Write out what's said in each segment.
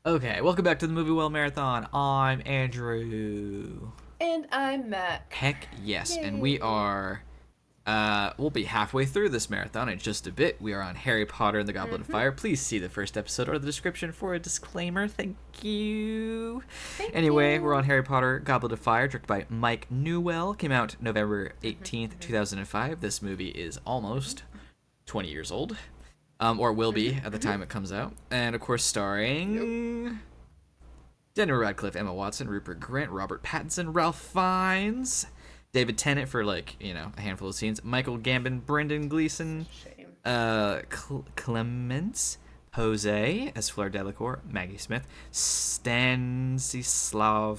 Okay, welcome back to the Movie Well Marathon. I'm Andrew. And I'm Mac. Heck yes, and we Yay. are, we'll be halfway through this marathon in just a bit. We are on Harry Potter and the Goblet of Mm-hmm. Fire. Please see the first episode or the description for a disclaimer. Thank you. Thank Anyway, we're you. on Harry Potter Goblet of Fire, directed by Mike Newell. Came out November 18th, 2005. This movie is almost 20 years old. Or will be at the time it comes out. And of course, starring Daniel Radcliffe, Emma Watson, Rupert Grint, Robert Pattinson, Ralph Fiennes, David Tennant for a handful of scenes, Michael Gambon, Brendan Gleeson, Shame. Clements, Jose as Fleur Delacour, Maggie Smith, Stanislav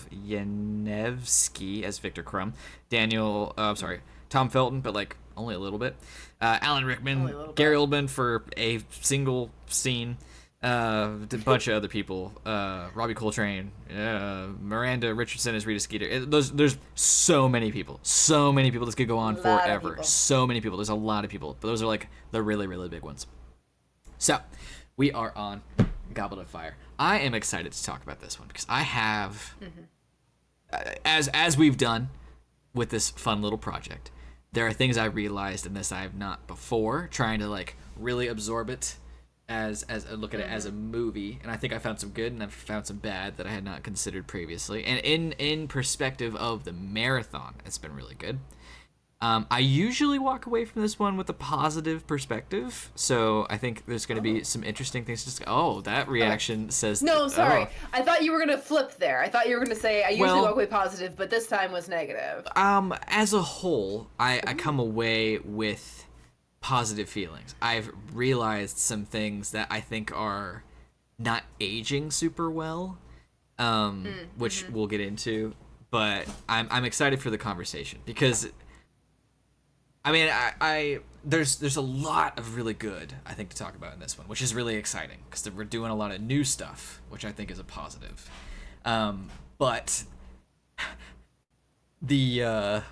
Yanevsky as Victor Crumb, Tom Felton, but only a little bit. Alan Only Rickman, a little Gary bit. Oldman for a single scene. A bunch of other people. Robbie Coltrane, Miranda Richardson as Rita Skeeter. There's so many people. So many people. This could go on Lot of forever. people. So many people. There's a lot of people. But those are the really, really big ones. So, we are on Goblet of Fire. I am excited to talk about this one because I have, as we've done with this fun little project, there are things I realized in this I have not before, trying to really absorb it as I look at it as a movie, and I think I found some good and I've found some bad that I had not considered previously. And in perspective of the marathon, it's been really good. I usually walk away from this one with a positive perspective, so I think there's going to be some interesting things. That reaction says. No, sorry. Oh. I thought you were gonna flip there. I thought you were gonna say I usually Well- walk away positive, but this time was negative. As a whole, I come away with positive feelings. I've realized some things that I think are not aging super well, which we'll get into. But I'm excited for the conversation because, I mean, there's a lot of really good I think to talk about in this one, which is really exciting because we're doing a lot of new stuff, which I think is a positive. But there's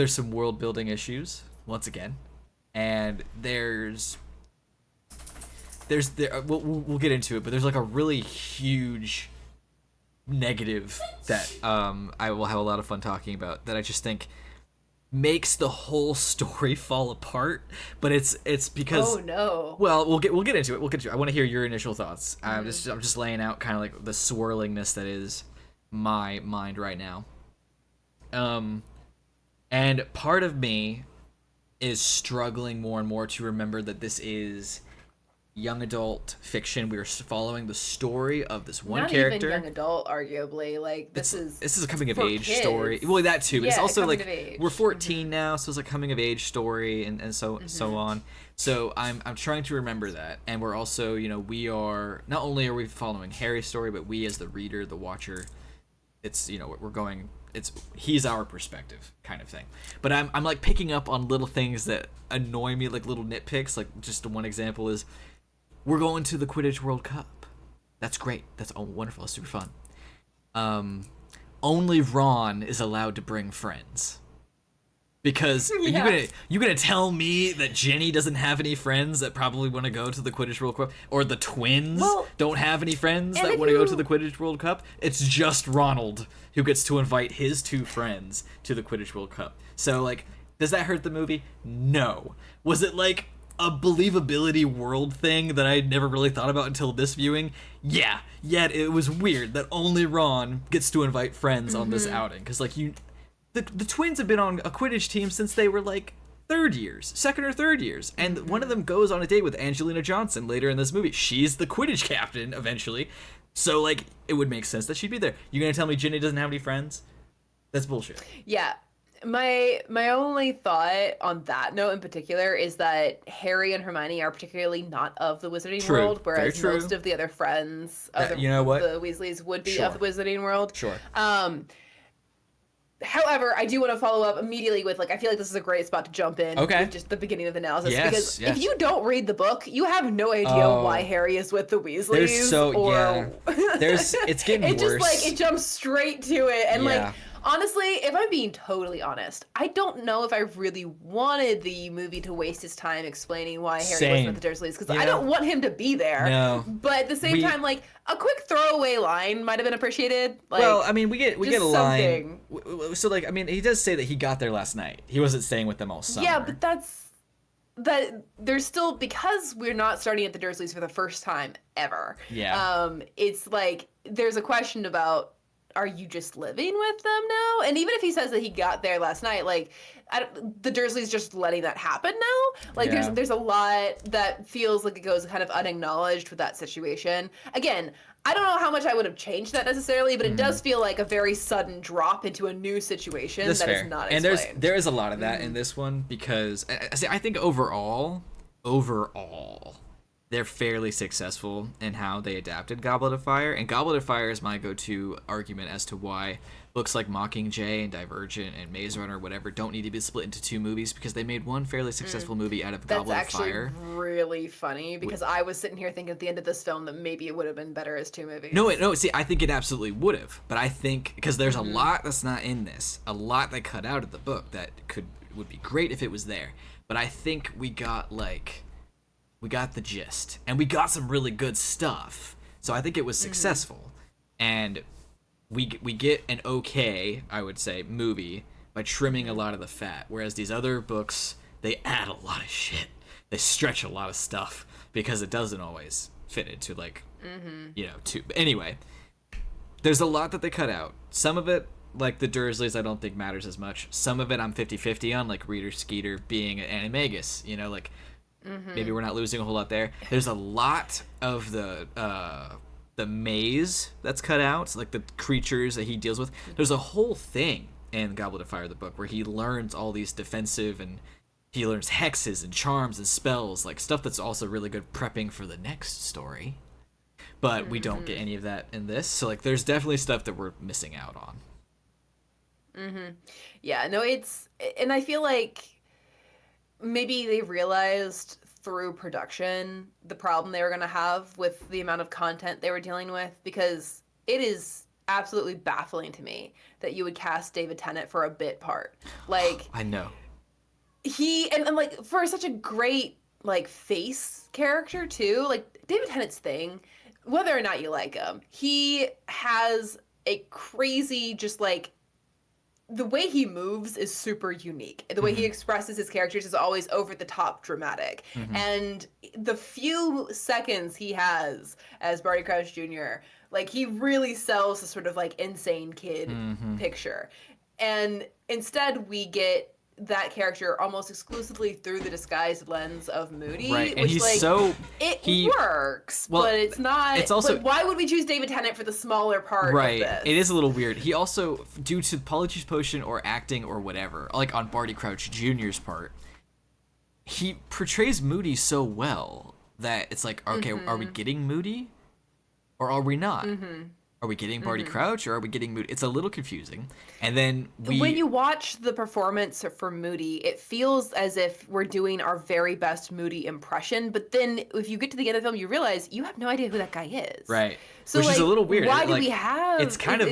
some world building issues once again, and we'll get into it, but there's a really huge negative that I will have a lot of fun talking about that I just think makes the whole story fall apart. But it's because Oh no. well, we'll get into it. I want to hear your initial thoughts. I'm just laying out kind of the swirlingness that is my mind right now. And part of me is struggling more and more to remember that this is young adult fiction. We are following the story of this one Not character. even young adult, arguably. Like this is a coming of for age kids. story. Well, that too, but it's Yeah, also coming of age. we're 14 now, so it's a coming of age story and so on. So I'm trying to remember that, and we're also we are not only are we following Harry's story, but we as the reader, the watcher, it's we're going. He's our perspective kind of thing. But I'm picking up on little things that annoy me, like little nitpicks. Like just one example is we're going to the Quidditch World Cup. That's great. That's wonderful. It's super fun. Only Ron is allowed to bring friends. Because Yeah. you gonna tell me that Jenny doesn't have any friends that probably want to go to the Quidditch World Cup, or the twins don't have any friends and that if want to go you- to the Quidditch World Cup? It's just Ronald who gets to invite his two friends to the Quidditch World Cup. So does that hurt the movie? No. Was it a believability world thing that I never really thought about until this viewing? Yeah. Yet it was weird that only Ron gets to invite friends on this outing, because the twins have been on a Quidditch team since they were second or third years, and one of them goes on a date with Angelina Johnson later in this movie. She's the Quidditch captain eventually, so it would make sense that she'd be there. You gonna tell me Ginny doesn't have any friends? That's bullshit. Yeah. My only thought on that note in particular is that Harry and Hermione are particularly not of the Wizarding True. World, Very whereas true. most of the other friends of You know what? the Weasleys would be Sure. of the Wizarding World. Sure. However, I do want to follow up immediately with I feel like this is a great spot to jump in Okay. with just the beginning of the analysis, Yes, because yes. if you don't read the book, you have no idea Oh. why Harry is with the Weasleys. It's getting it worse. just it jumps straight to it, and Yeah. Honestly, if I'm being totally honest, I don't know if I really wanted the movie to waste his time explaining why Harry wasn't Same. at the Dursleys, because You I know? don't want him to be there. No. But at the same time, like, a quick throwaway line might have been appreciated. Like, well, I mean, we get a line. something. So, like, I mean, he does say that he got there last night. He wasn't staying with them all summer. Yeah, but that there's still, because we're not starting at the Dursleys for the first time ever. Yeah. It's like there's a question about, are you just living with them now? And even if he says that he got there last night, like, the Dursleys just letting that happen now. Like, there's a lot that feels like it goes kind of unacknowledged with that situation. Again, I don't know how much I would have changed that necessarily, but it does feel like a very sudden drop into a new situation that is not explained. And there is a lot of that in this one, because I think overall, they're fairly successful in how they adapted Goblet of Fire. And Goblet of Fire is my go-to argument as to why books like Mockingjay and Divergent and Maze Runner or whatever don't need to be split into two movies, because they made one fairly successful movie out of Goblet of Fire. That's actually really funny, because I was sitting here thinking at the end of this film that maybe it would have been better as two movies. No, see, I think it absolutely would have. But I think, because there's a lot that's not in this, a lot they cut out of the book that would be great if it was there. But I think we got the gist, and we got some really good stuff. So I think it was successful, and we get an okay, I would say, movie by trimming a lot of the fat. Whereas these other books, they add a lot of shit. They stretch a lot of stuff because it doesn't always fit into two. But anyway, there's a lot that they cut out. Some of it, like the Dursleys, I don't think matters as much. Some of it I'm 50-50 on, like Reader Skeeter being an animagus. Maybe we're not losing a whole lot there. There's a lot of the maze that's cut out, like the creatures that he deals with. There's a whole thing in Goblet of Fire, the book, where he learns all these defensive, and he learns hexes and charms and spells, like stuff that's also really good prepping for the next story. But we don't get any of that in this, so like there's definitely stuff that we're missing out on. Yeah, no, and I feel like maybe they realized through production the problem they were going to have with the amount of content they were dealing with, because it is absolutely baffling to me that you would cast David Tennant for a bit part. Like, I know. He, and like, for such a great, like, face character, too. Like, David Tennant's thing, whether or not you like him, he has a crazy, just, like, the way he moves is super unique. The way he expresses his characters is always over the top dramatic. And the few seconds he has as Barty Crouch Jr., like, he really sells the sort of like insane kid picture. And instead we get that character almost exclusively through the disguised lens of Moody, right? And which, he's like, it works, but it's not. It's also, but why would we choose David Tennant for the smaller part? Right, of this? It is a little weird. He also, due to Polyjuice Potion or acting or whatever, like on Barty Crouch Jr.'s part, he portrays Moody so well that it's like, okay, are we getting Moody, or are we not? Are we getting Barty Crouch, or are we getting Moody? It's a little confusing. And then when you watch the performance for Moody, it feels as if we're doing our very best Moody impression. But then if you get to the end of the film, you realize you have no idea who that guy is. Right. So, which is a little weird. Why do we have? It's kind of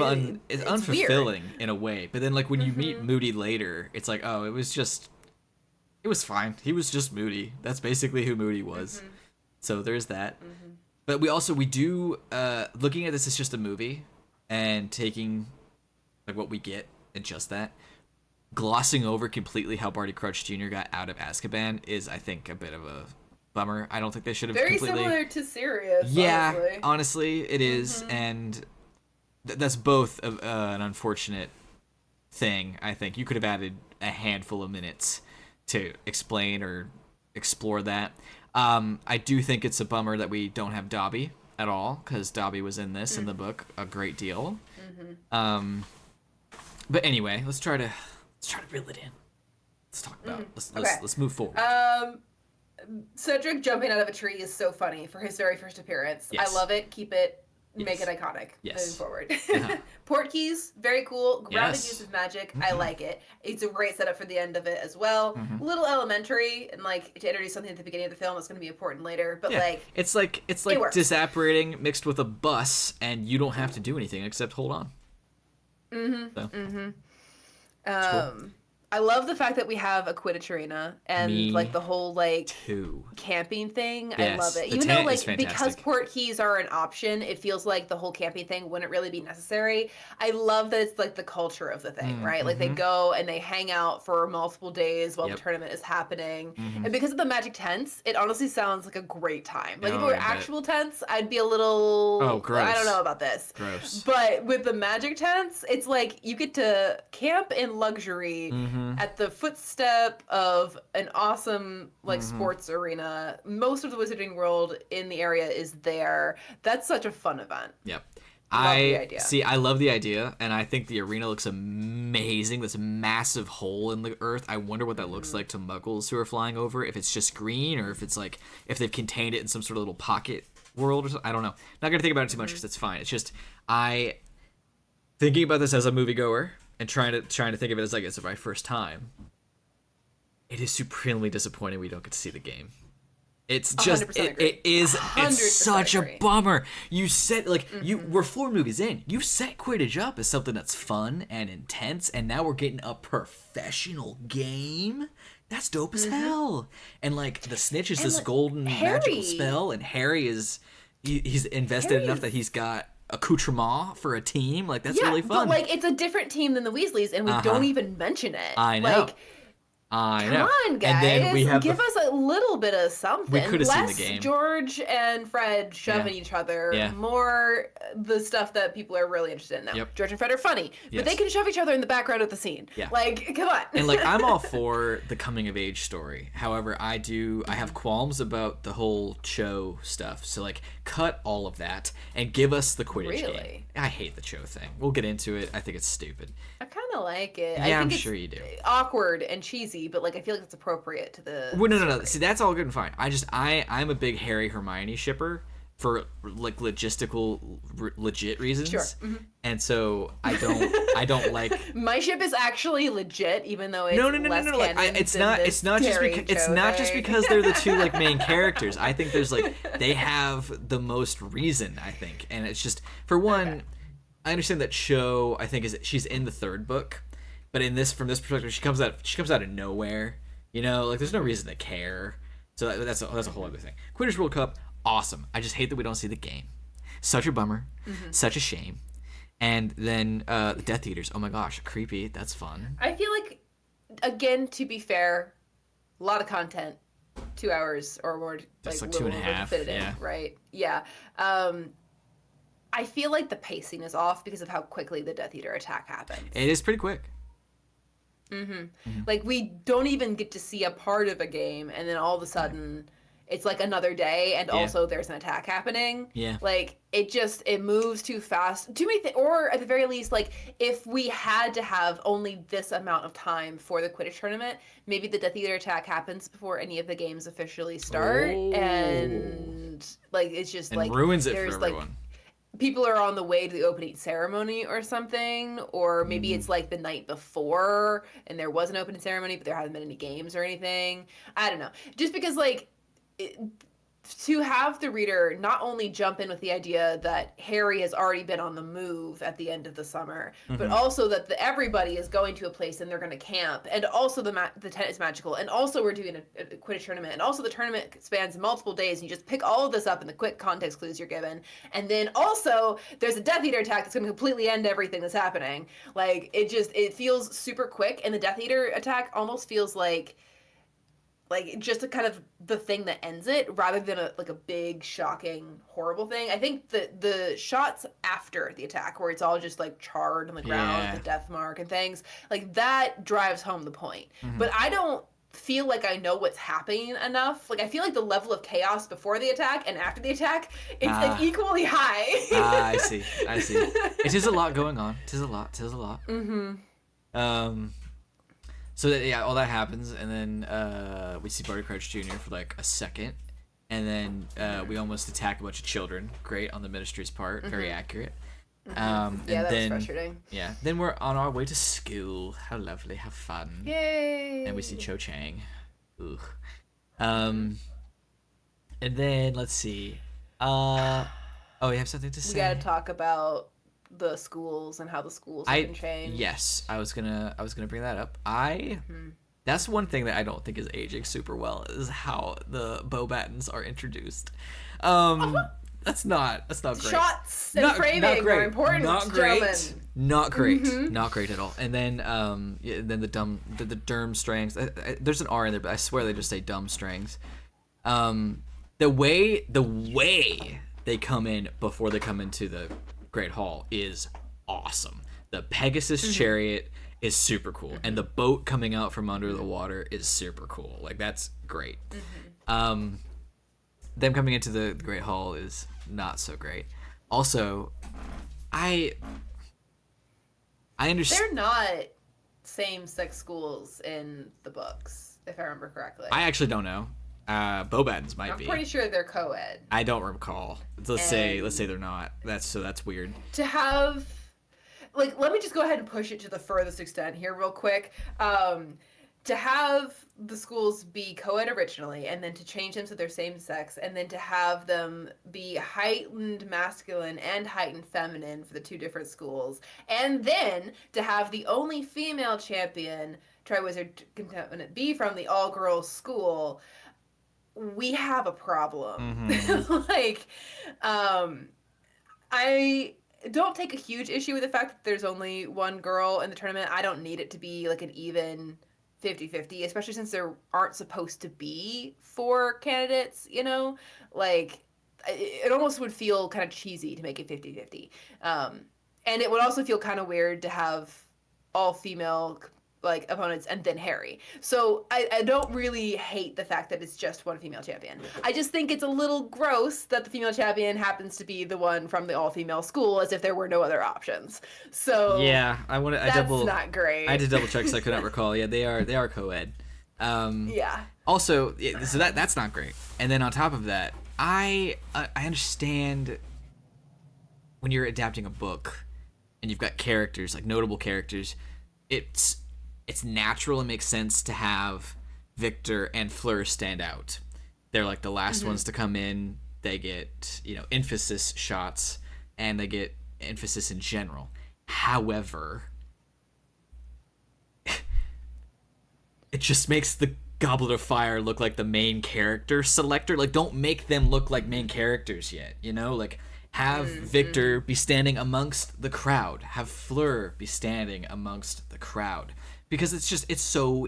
it's unfulfilling weird. In a way. But then, like, when you meet Moody later, it's like, oh, it was fine. He was just Moody. That's basically who Moody was. So there's that. But we do, looking at this as just a movie and taking, like, what we get and just that, glossing over completely how Barty Crouch Jr. got out of Azkaban is, I think, a bit of a bummer. I don't think they should have very completely... similar to Sirius, yeah, honestly it is, and that's both an unfortunate thing, I think. You could have added a handful of minutes to explain or explore that. I do think it's a bummer that we don't have Dobby at all, because Dobby was in this in the book a great deal. But anyway, let's try to reel it in. Let's talk about let's move forward. Cedric jumping out of a tree is so funny for his very first appearance. Yes. I love it. Keep it. Make it iconic. Yes. Moving forward. Portkeys, very cool. Grounded Yes. use of magic. I like it. It's a great setup for the end of it as well. A little elementary, and like to introduce something at the beginning of the film that's going to be important later. But it's like disapparating mixed with a bus, and you don't have to do anything except hold on. So it's cool. I love the fact that we have a Quidditch arena and like Me the whole like too. camping thing. I love Yes, it. the Even though tent like is because fantastic. port keys are an option, it feels like the whole camping thing wouldn't really be necessary. I love that it's like the culture of the thing, right? Like they go and they hang out for multiple days while the Yep. tournament is happening. And because of the magic tents, it honestly sounds like a great time. Like if it Oh, were I bet. actual tents, I'd be a Oh, little gross. I don't know about this. Gross. But with the magic tents, it's like you get to camp in luxury at the footstep of an awesome like sports arena. Most of the Wizarding World in the area is there. That's such a fun event. Yep. Love the idea. See, I love the idea, and I think the arena looks amazing. This massive hole in the earth. I wonder what that looks like to muggles who are flying over, if it's just green or if it's like, if they've contained it in some sort of little pocket world or something. I don't know. Not going to think about it too much because it's fine. It's just, thinking about this as a moviegoer and trying to think of it as like it's my first time. It is supremely disappointing we don't get to see the game. It's just it's such a bummer. You set like we're 4 movies in. You set Quidditch up as something that's fun and intense, and now we're getting a professional game. That's dope as hell. And like the snitch is this golden magical spell, and Harry is he's invested enough that he's got accoutrement for a team. Like that's really fun. But like it's a different team than the Weasleys, and we don't even mention it. I know. Like, come on, guys. And then we have give us a little bit of something. We could have seen Less the game. George and Fred shoving each other. Yeah. More the stuff that people are really interested in now. Yep. George and Fred are funny, but they can shove each other in the background of the scene. Yeah. Like, come on. And like I'm all for the coming of age story. However, I have qualms about the whole Cho stuff. So like cut all of that and give us the Quidditch game. I hate the Cho thing. We'll get into it. I think it's stupid. I kind of like it. Yeah, I think I'm it's sure you do. Awkward and cheesy, but like I feel like it's appropriate to the. Well, no. See, that's all good and fine. I'm a big Harry Hermione shipper for like legit reasons. Sure. And so I don't like. My ship is actually legit, even though it's No. less Like it's not just because they're the 2 like main characters. I think there's like they have the most reason. I think, and it's just for one. Okay. I understand that Cho. I think she's in the 3rd book, but from this perspective, she comes out of nowhere. You know, like there's no reason to care. So that's a whole other thing. Quidditch World Cup, awesome. I just hate that we don't see the game. Such a bummer. Such a shame. And then the Death Eaters. Oh my gosh, creepy. That's fun. I feel like, again, to be fair, a lot of content, 2 hours or more. That's like 2.5. Fit it in, right? Yeah. I feel like the pacing is off because of how quickly the Death Eater attack happens. It is pretty quick. Like we don't even get to see a part of a game, and then all of a sudden it's like another day, and also there's an attack happening. Yeah. Like it moves too fast. Too many or at the very least, like if we had to have only this amount of time for the Quidditch tournament, maybe the Death Eater attack happens before any of the games officially start, and like it's just and like ruins it for everyone. Like, people are on the way to the opening ceremony or something, or maybe it's like the night before and there was an opening ceremony, but there hasn't been any games or anything. I don't know. Just because like to have the reader not only jump in with the idea that Harry has already been on the move at the end of the summer, but also that everybody is going to a place and they're going to camp, and also the tent is magical, and also we're doing a Quidditch tournament, and also the tournament spans multiple days, and you just pick all of this up in the quick context clues you're given, and then also there's a Death Eater attack that's going to completely end everything that's happening. Like it feels super quick, and the Death Eater attack almost feels like just a kind of the thing that ends it, rather than a big, shocking, horrible thing. I think the shots after the attack, where it's all just like charred on the ground, the death mark and things, like that drives home the point. But I don't feel like I know what's happening enough. Like I feel like the level of chaos before the attack and after the attack, it's like equally high. I see. It is a lot going on. It is a lot. So all that happens, and then we see Barty Crouch Jr. for like a second, and then we almost attack a bunch of children. Great on the Ministry's part, very accurate. And that then, was frustrating. Yeah, then we're on our way to school. How lovely, how fun. Yay! And we see Cho Chang. Ugh. And then let's see. Oh, we have something to say. We gotta talk about the schools and how the schools have been changed. Yes, I was gonna bring that up. That's one thing that I don't think is aging super well is how the Bobatons are introduced. That's not great. Shots and framing are important, not great. gentlemen. Not great. Not great at all. And then then the Durmstrangs. There's an R in there, but I swear they just say Dumbstrangs. The way they come in before they come into the Great Hall is awesome. The Pegasus chariot is super cool, and the boat coming out from under the water is super cool. Like, that's great. Them coming into the Great Hall is not so great. Also, I understand They're not same-sex schools in the books, if I remember correctly. I actually don't know. Bobatons might be. I'm pretty sure they're co-ed. I don't recall. Let's say they're not. That's weird. To have, like, let me just go ahead and push it to the furthest extent here real quick. To have the schools be co-ed originally, and then to change them so they're same sex, and then to have them be heightened masculine and heightened feminine for the two different schools, and then to have the only female champion, Triwizard Contaminant, be from the all-girls school, we have a problem. Like, I don't take a huge issue with the fact that there's only one girl in the tournament. I don't need it to be like an even 50-50, especially since there aren't supposed to be 4 candidates, you know? Like, it almost would feel kind of cheesy to make it 50-50. And it would also feel kind of weird to have all female like opponents and then Harry. So I don't really hate the fact that it's just one female champion. I just think it's a little gross that the female champion happens to be the one from the all-female school, as if there were no other options. So yeah, that's not great. I had to double check because I could not recall. Yeah, they are co-ed. Yeah. Also, so that's not great. And then on top of that, I understand when you're adapting a book and you've got characters, like notable characters, it's natural and makes sense to have Victor and Fleur stand out. They're like the last ones to come in. They get, emphasis shots, and they get emphasis in general. However, it just makes the Goblet of Fire look like the main character selector. Like, don't make them look like main characters yet, Like, have Victor be standing amongst the crowd. Have Fleur be standing amongst the crowd. Because it's so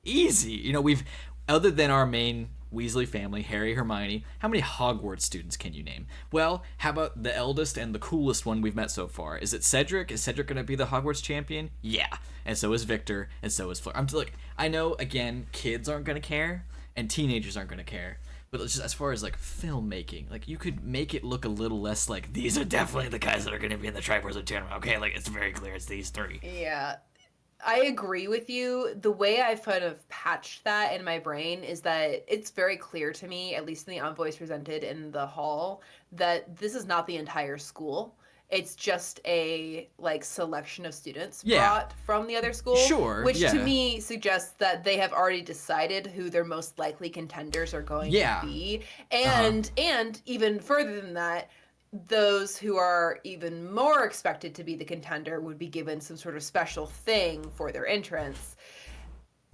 easy. We've, other than our main Weasley family, Harry, Hermione, how many Hogwarts students can you name? Well, how about the eldest and the coolest one we've met so far? Is it Cedric? Is Cedric going to be the Hogwarts champion? Yeah. And so is Victor, and so is Fleur. I know, again, kids aren't going to care, and teenagers aren't going to care. But just as far as, like, filmmaking, like, you could make it look a little less like, these are definitely the guys that are going to be in the Triwizard Tournament. Okay, like, it's very clear it's these 3. Yeah. I agree with you. The way I've kind of patched that in my brain is that it's very clear to me, at least in the envoys presented in the hall, that this is not the entire school. It's just a, like, selection of students brought from the other school. Sure, which to me suggests that they have already decided who their most likely contenders are going to be. And even further than that, those who are even more expected to be the contender would be given some sort of special thing for their entrance.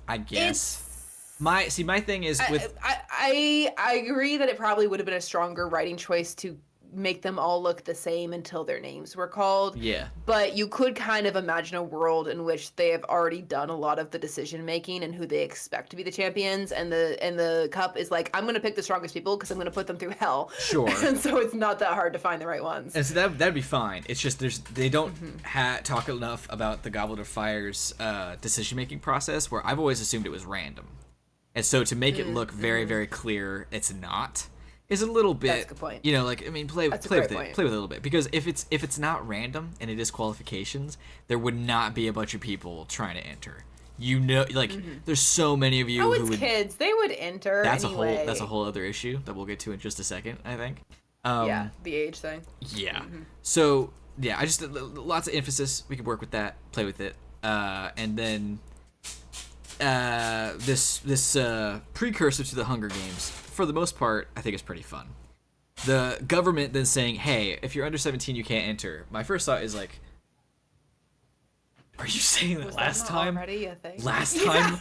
I guess. My thing is with I agree that it probably would have been a stronger writing choice to make them all look the same until their names were called. Yeah. But you could kind of imagine a world in which they have already done a lot of the decision making and who they expect to be the champions, and the cup is like, I'm going to pick the strongest people because I'm going to put them through hell. Sure. And so it's not that hard to find the right ones. And so that'd be fine. It's just they don't talk enough about the Goblet of Fire's decision making process, where I've always assumed it was random. And so to make it look very, very clear, it's not. Is a little bit. That's a good point. Play with it a little bit, because if it's not random and it is qualifications, there would not be a bunch of people trying to enter. There's so many of you who would. Kids, they would enter. That's anyway. That's a whole other issue that we'll get to in just a second, I think. The age thing. Yeah. So I just lots of emphasis. We could work with that, play with it, and then this precursor to the Hunger Games, for the most part, I think is pretty fun. the government then saying, hey, if you're under 17, you can't enter. My first thought is like, are you saying that last time? Already a thing? Last time,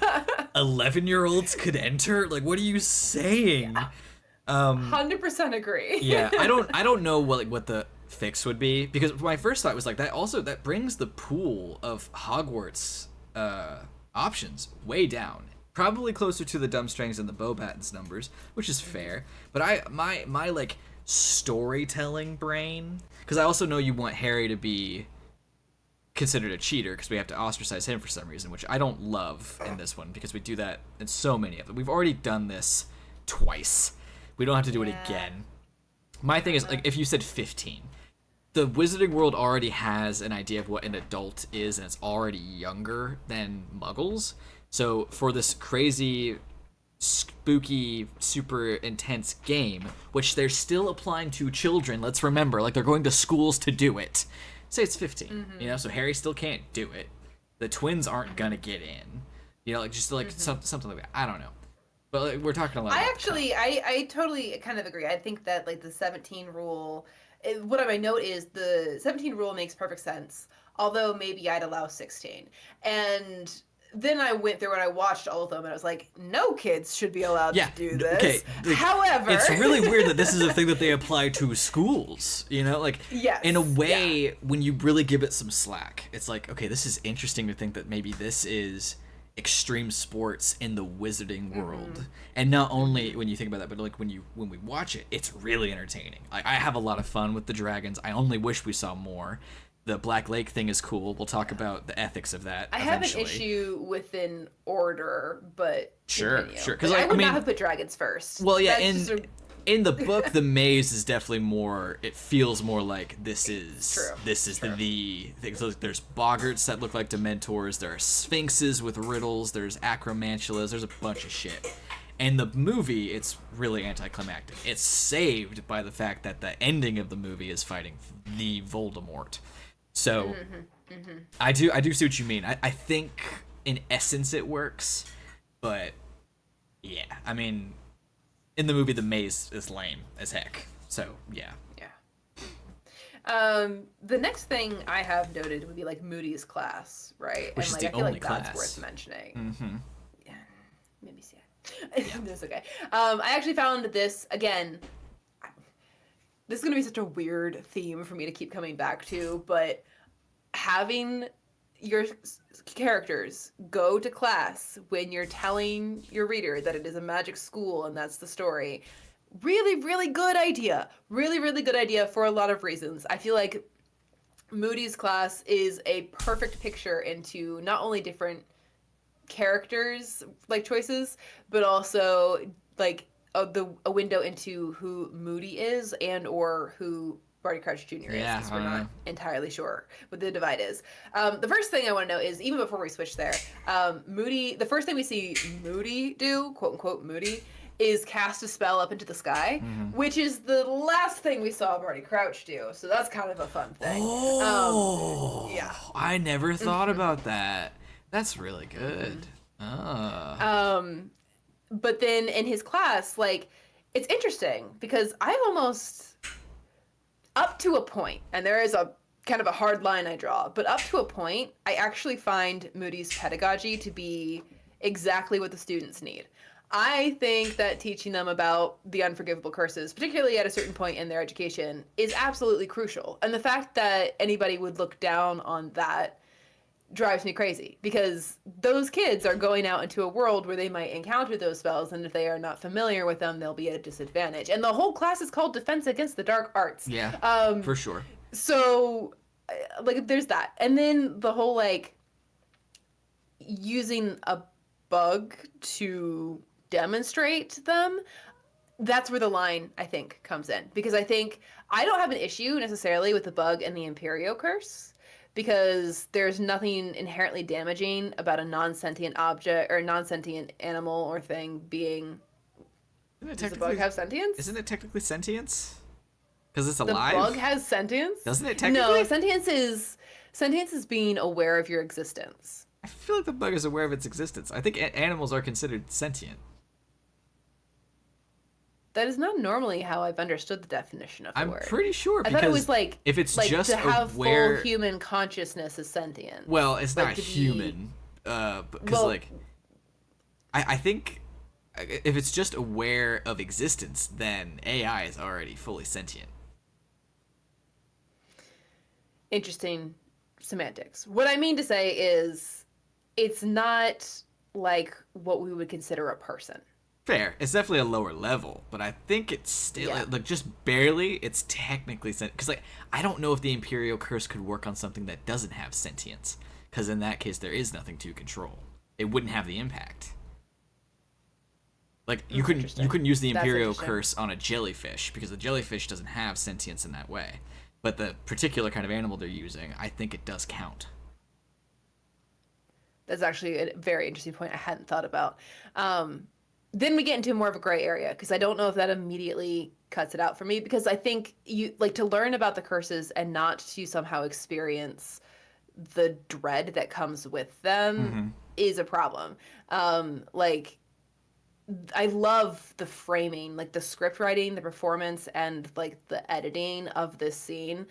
11-year-olds could enter? Like, what are you saying? 100% agree. Yeah, I don't know what the fix would be, because my first thought was like that brings the pool of Hogwarts options way down, probably closer to the Durmstrangs and the Beauxbatons numbers, which is fair. But my like storytelling brain, because I also know you want Harry to be considered a cheater because we have to ostracize him for some reason, which I don't love in this one because we do that in so many of them. We've already done this twice. We don't have to do it again. My thing is, like, if you said 15, the Wizarding World already has an idea of what an adult is, and it's already younger than Muggles. So for this crazy, spooky, super intense game, which they're still applying to children, let's remember, like, they're going to schools to do it. Say it's 15, you know, so Harry still can't do it. The twins aren't gonna get in, you know, like just like something like that. I don't know, but like, we're talking a lot. I totally kind of agree. I think that like the 17 rule, what I might note is the 17 rule makes perfect sense. Although maybe I'd allow 16, and then I went through and I watched all of them, and I was like, no kids should be allowed to do this. Okay. However, it's really weird that this is a thing that they apply to schools, you know? Like, in a way, when you really give it some slack, it's like, okay, this is interesting to think that maybe this is extreme sports in the Wizarding world. And not only when you think about that, but like when we watch it, it's really entertaining. Like, I have a lot of fun with the dragons. I only wish we saw more. The Black Lake thing is cool. We'll talk about the ethics of that eventually. I have an issue with an order, but sure. Because I would not have put dragons first. Well, yeah, in the book, the maze is definitely more. It feels more like this is the thing. So there's boggarts that look like Dementors. There are sphinxes with riddles. There's acromantulas. There's a bunch of shit. In the movie, it's really anticlimactic. It's saved by the fact that the ending of the movie is fighting the Voldemort. So, I do see what you mean. I think in essence it works, but yeah, I mean, in the movie the maze is lame as heck. So yeah. The next thing I have noted would be like Moody's class, right? Which and is like the I feel only like class. That's worth mentioning. Yeah, maybe see it. Yeah. That's okay. I actually found this again. This is going to be such a weird theme for me to keep coming back to, but having your characters go to class when you're telling your reader that it is a magic school and that's the story, really, really good idea. Really, really good idea for a lot of reasons. I feel like Moody's class is a perfect picture into not only different characters, like choices, but also like a window into who Moody is and or who Barty Crouch Jr. is, because we're not entirely sure what the divide is. The first thing I want to know is, even before we switch there, Moody, the first thing we see Moody do, quote unquote Moody, is cast a spell up into the sky, which is the last thing we saw Barty Crouch do. So that's kind of a fun thing. Oh, yeah. I never thought about that. That's really good. But then in his class, like, it's interesting because I've almost, up to a point, and there is a kind of a hard line I draw, but up to a point, I actually find Moody's pedagogy to be exactly what the students need. I think that teaching them about the unforgivable curses, particularly at a certain point in their education, is absolutely crucial. And the fact that anybody would look down on that drives me crazy, because those kids are going out into a world where they might encounter those spells, and if they are not familiar with them, they'll be at a disadvantage. And the whole class is called Defense Against the Dark Arts. Yeah, for sure. So, like, there's that. And then the whole, like, using a bug to demonstrate them, that's where the line, I think, comes in. Because I think I don't have an issue necessarily with the bug and the Imperio Curse, because there's nothing inherently damaging about a non-sentient object or a non-sentient animal or thing being... Does the bug have sentience? Isn't it technically sentience? Because it's alive? The bug has sentience? Doesn't it technically? No, sentience is being aware of your existence. I feel like the bug is aware of its existence. I think animals are considered sentient. That is not normally how I've understood the definition of the I'm word. pretty sure, I because thought it was like if it's like just to have aware, full human consciousness is sentient. well, it's like not to be- human, because Well, like I think if it's just aware of existence, then AI is already fully sentient. interesting semantics. What I mean to say is, it's not like what we would consider a person. Fair. It's definitely a lower level, but I think it's still Yeah. like just barely. It's technically sent because like I don't know if the Imperial Curse could work on something that doesn't have sentience, because in that case there is nothing to control. It wouldn't have the impact. Like you couldn't use the That's Imperial interesting. Curse on a jellyfish because the jellyfish doesn't have sentience in that way. But the particular kind of animal they're using, I think it does count. That's actually a very interesting point I hadn't thought about. Then we get into more of a gray area because I don't know if that immediately cuts it out for me, because I think you like to learn about the curses and not to somehow experience the dread that comes with them is a problem. Like I love the framing, like the script writing, the performance, and like the editing of this scene.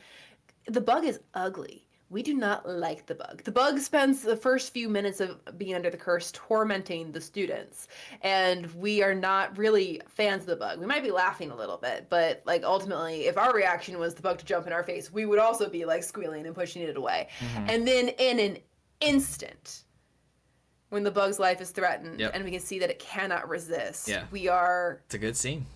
The bug is ugly. We do not like the bug. The bug spends the first few minutes of being under the curse tormenting the students, and we are not really fans of the bug. We might be laughing a little bit, but like ultimately, if our reaction was the bug to jump in our face, we would also be like squealing and pushing it away. And then in an instant, when the bug's life is threatened, Yep. and we can see that it cannot resist, Yeah. we are It's a good scene.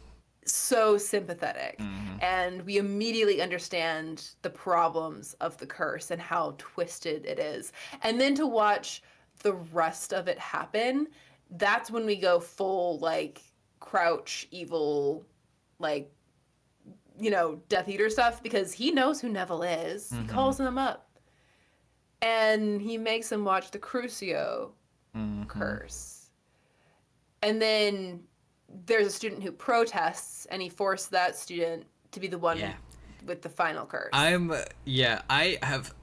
so sympathetic, and we immediately understand the problems of the curse and how twisted it is. And then to watch the rest of it happen, that's when we go full like Crouch evil, like, you know, Death Eater stuff, because he knows who Neville is. He calls him up and he makes him watch the Crucio curse. And then there's a student who protests, and he forced that student to be the one Yeah. with the final curse. I have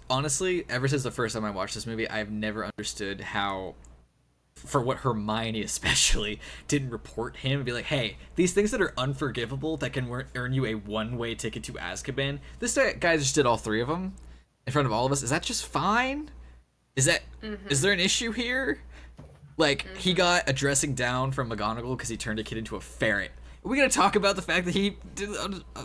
honestly, ever since the first time I watched this movie, I've never understood how, for what Hermione especially didn't report him and be like, hey, these things that are unforgivable that can earn you a one-way ticket to Azkaban, this guy just did all three of them in front of all of us. Is that just fine? Is there an issue here? Like, he got a dressing down from McGonagall because he turned a kid into a ferret. Are we going to talk about the fact that he did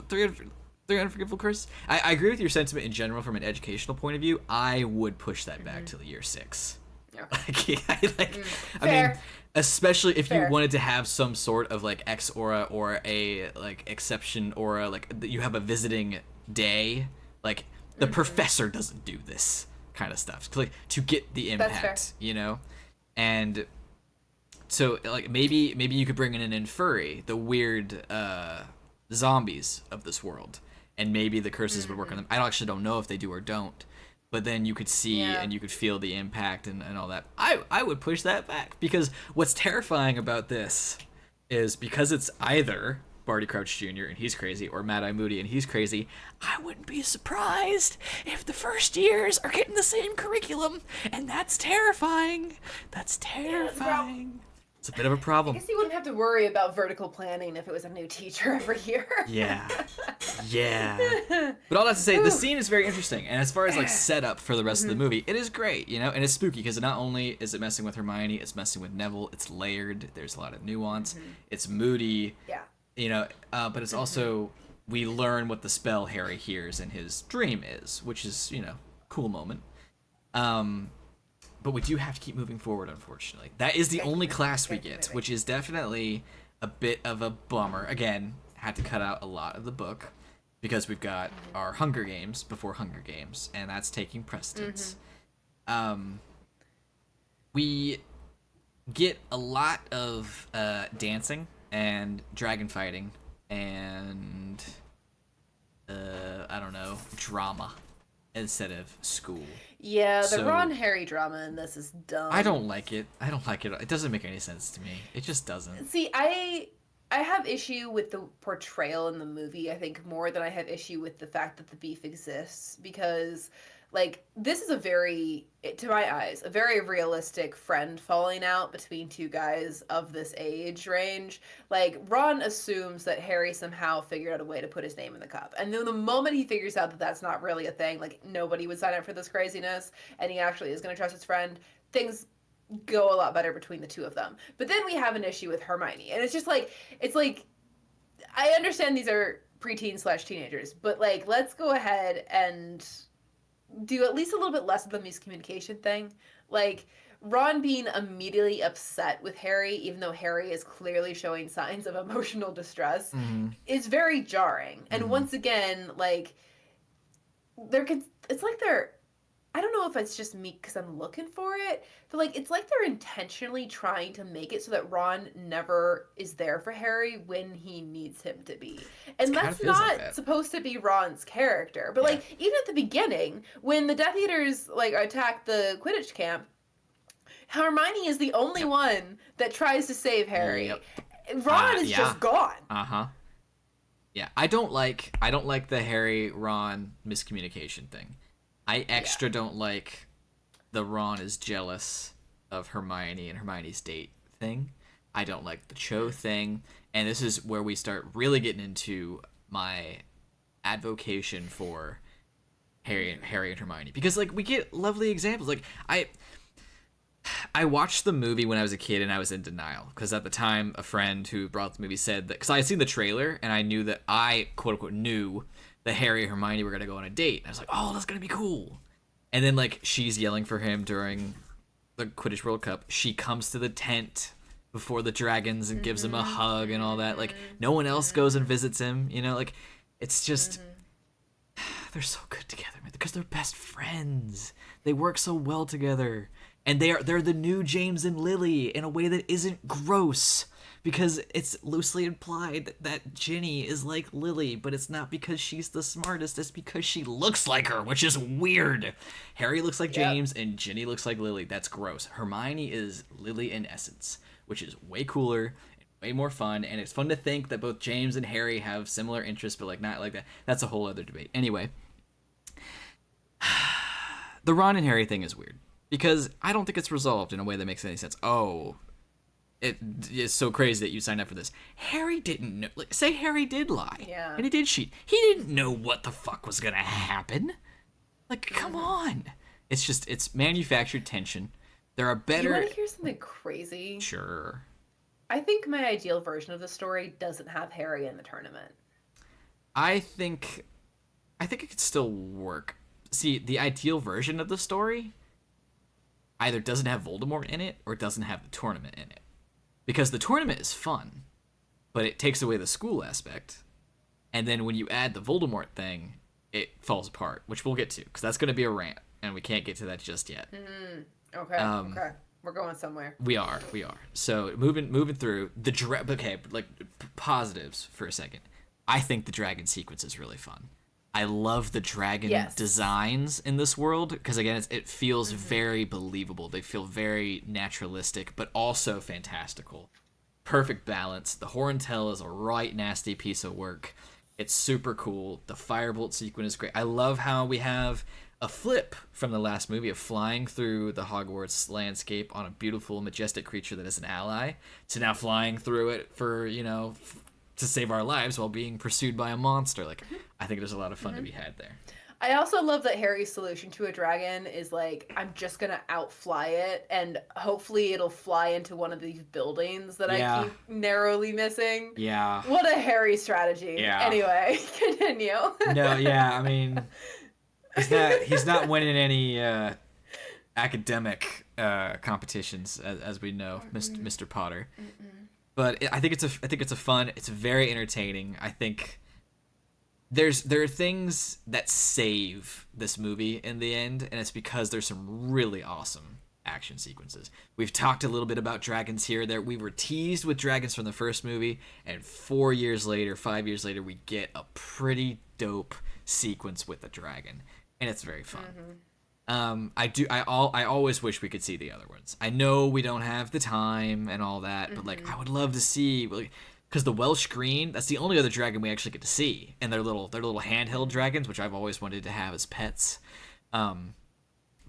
300 unforgivable curses? I agree with your sentiment in general from an educational point of view. I would push that back till year 6. Yeah. I mean, Fair. especially if Fair. you wanted to have some sort of, like, X aura or a, like, exception aura, like, you have a visiting day. Like, the professor doesn't do this kind of stuff. Like, to get the impact, fair. you know? And so, like, maybe you could bring in an Infuri, the weird zombies of this world, and maybe the curses would work on them. I actually don't know if they do or don't, but then you could see and you could feel the impact and all that. I would push that back, because what's terrifying about this is because it's either Barty Crouch Jr. and he's crazy, or Mad-Eye Moody and he's crazy, I wouldn't be surprised if the first years are getting the same curriculum, and that's terrifying. That's terrifying. It's a bit of a I problem. guess you wouldn't have to worry about vertical planning if it was a new teacher every year. Yeah. But all that to say, the scene is very interesting, and as far as like setup for the rest of the movie, it is great, you know, and it's spooky because not only is it messing with Hermione, it's messing with Neville. It's layered. There's a lot of nuance. It's moody. Yeah. You know, but it's also, we learn what the spell Harry hears in his dream is, which is, you know, cool moment. But we do have to keep moving forward, unfortunately. That is the only class we get, which is definitely a bit of a bummer. Again, had to cut out a lot of the book because we've got our Hunger Games before Hunger Games, and that's taking precedence. We get a lot of dancing and dragon fighting and I don't know, drama instead of school. Yeah, the So- Ron Harry drama in this is dumb. I don't like it. It doesn't make any sense to me. It just doesn't. See, I I have issue with the portrayal in the movie, I think, more than I have issue with the fact that the beef exists, because like this is a very, to my eyes, a very realistic friend falling out between two guys of this age range. Like Ron assumes that Harry somehow figured out a way to put his name in the cup, and then the moment he figures out that that's not really a thing, like nobody would sign up for this craziness, and he actually is going to trust his friend, things go a lot better between the two of them. But then we have an issue with Hermione, and it's just like, it's like, I understand these are preteens slash teenagers, but like let's go ahead and do at least a little bit less of the miscommunication thing. Like Ron being immediately upset with Harry, even though Harry is clearly showing signs of emotional distress, is very jarring. And once again, like it's like they're, I don't know if it's just me because I'm looking for it, but like it's like they're intentionally trying to make it so that Ron never is there for Harry when he needs him to be. And that's not like supposed to be Ron's character. But like even at the beginning, when the Death Eaters like attack the Quidditch camp, Hermione is the only one that tries to save Harry. Ron is just gone. Yeah, I don't like the Harry Ron miscommunication thing. I extra don't like the Ron is jealous of Hermione and Hermione's date thing. I don't like the Cho thing. And this is where we start really getting into my advocation for Harry and Hermione. Because, like, we get lovely examples. Like, I watched the movie when I was a kid and I was in denial. Because at the time, a friend who brought the movie said that... Because I had seen the trailer and I knew that I, quote-unquote, knew... that Harry and Hermione were going to go on a date. And I was like, oh, that's going to be cool. And then, like, she's yelling for him during the Quidditch World Cup. She comes to the tent before the dragons and gives him a hug and all that. Like, no one else goes and visits him, you know? Like, it's just... They're so good together, man. Because they're best friends. They work so well together. And they're the new James and Lily in a way that isn't gross. Because it's loosely implied that Ginny is like Lily, but it's not because she's the smartest, it's because she looks like her, which is weird. Harry looks like James, and Ginny looks like Lily. That's gross. Hermione is Lily in essence, which is way cooler, way more fun, and it's fun to think that both James and Harry have similar interests, but like not like that. That's a whole other debate. Anyway, the Ron and Harry thing is weird, because I don't think it's resolved in a way that makes any sense. Oh... It is so crazy that you signed up for this. Harry didn't know. Like, say Harry did lie. Yeah. And he did cheat. He didn't know what the fuck was going to happen. Like, come on. It's just, it's manufactured tension. There are better... You want to hear something crazy? Sure. I think my ideal version of the story doesn't have Harry in the tournament. I think it could still work. See, the ideal version of the story either doesn't have Voldemort in it or doesn't have the tournament in it. Because the tournament is fun, but it takes away the school aspect. And then when you add the Voldemort thing, it falls apart, which we'll get to, because that's going to be a rant, and we can't get to that just yet. Okay, okay. We're going somewhere. We are. So moving through the positives for a second. I think the dragon sequence is really fun. I love the dragon designs in this world because, again, it feels very believable. They feel very naturalistic, but also fantastical. Perfect balance. The Horntail is a right nasty piece of work. It's super cool. The firebolt sequence is great. I love how we have a flip from the last movie of flying through the Hogwarts landscape on a beautiful, majestic creature that is an ally to now flying through it for, to save our lives while being pursued by a monster. Like, I think there's a lot of fun to be had there. I also love that Harry's solution to a dragon is like, I'm just gonna outfly it, and hopefully it'll fly into one of these buildings that I keep narrowly missing. Yeah. What a Harry strategy. Yeah. Anyway, continue. No, yeah, I mean, he's not winning any academic competitions, as we know, Mr. Potter. But I think it's a fun. It's very entertaining. I think there are things that save this movie in the end, and it's because there's some really awesome action sequences. We've talked a little bit about dragons here. There, we were teased with dragons from the first movie, and 5 years later, we get a pretty dope sequence with a dragon, and it's very fun. I always wish we could see the other ones. I know we don't have the time and all that, but like I would love to see. Like, because the Welsh Green, that's the only other dragon we actually get to see, and they're little handheld dragons, which I've always wanted to have as pets.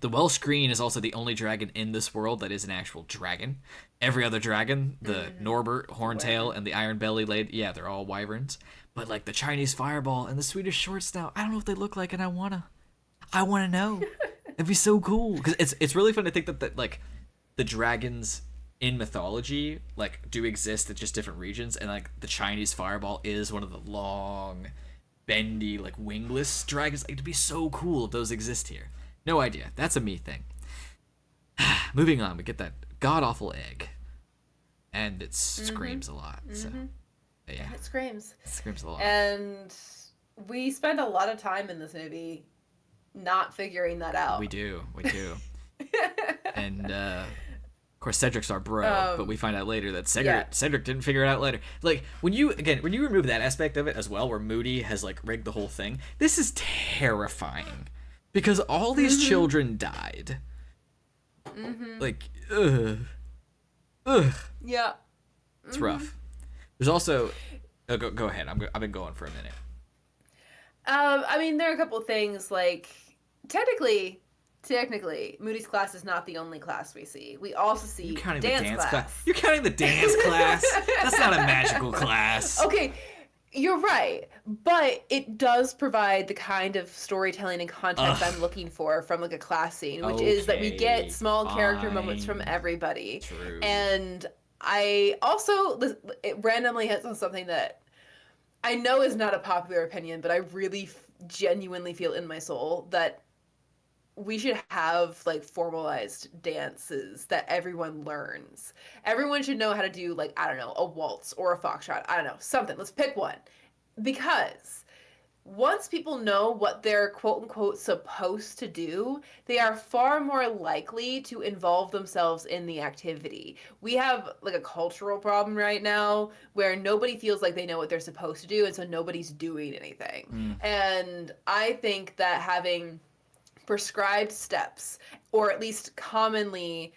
The Welsh Green is also the only dragon in this world that is an actual dragon. Every other dragon, the Norbert, Horntail, and the Iron Belly they're all wyverns. But like the Chinese Fireball and the Swedish Short Snout, I don't know what they look like, and I wanna know. It'd be so cool because it's really fun to think that like the dragons in mythology like do exist at just different regions, and like the Chinese Fireball is one of the long, bendy, like wingless dragons. Like, it'd be so cool if those exist here. No idea. That's a me thing. Moving on, we get that god awful egg, and it screams a lot. So yeah, it screams. It screams a lot. And we spend a lot of time in this movie not figuring that out. We do. And of course Cedric's our bro, but we find out later that Cedric didn't figure it out later. Like when you remove that aspect of it as well, where Moody has like rigged the whole thing, this is terrifying. Because all these children died. Like, ugh. Yeah. It's rough. There's also... Oh, go ahead. I've been going for a minute. I mean, there are a couple of things, like, technically, Moody's class is not the only class we see. We also see dance class. You're counting the dance class? That's not a magical class. Okay, you're right, but it does provide the kind of storytelling and context I'm looking for from like a class scene, which is that we get small character moments from everybody. True. And I also it randomly hits on something that I know is not a popular opinion, but I really genuinely feel in my soul that we should have like formalized dances that everyone learns. Everyone should know how to do like, I don't know, a waltz or a foxtrot. I don't know, something. Let's pick one. Because once people know what they're quote unquote supposed to do, they are far more likely to involve themselves in the activity. We have like a cultural problem right now where nobody feels like they know what they're supposed to do, and so nobody's doing anything. And I think that having prescribed steps, or at least common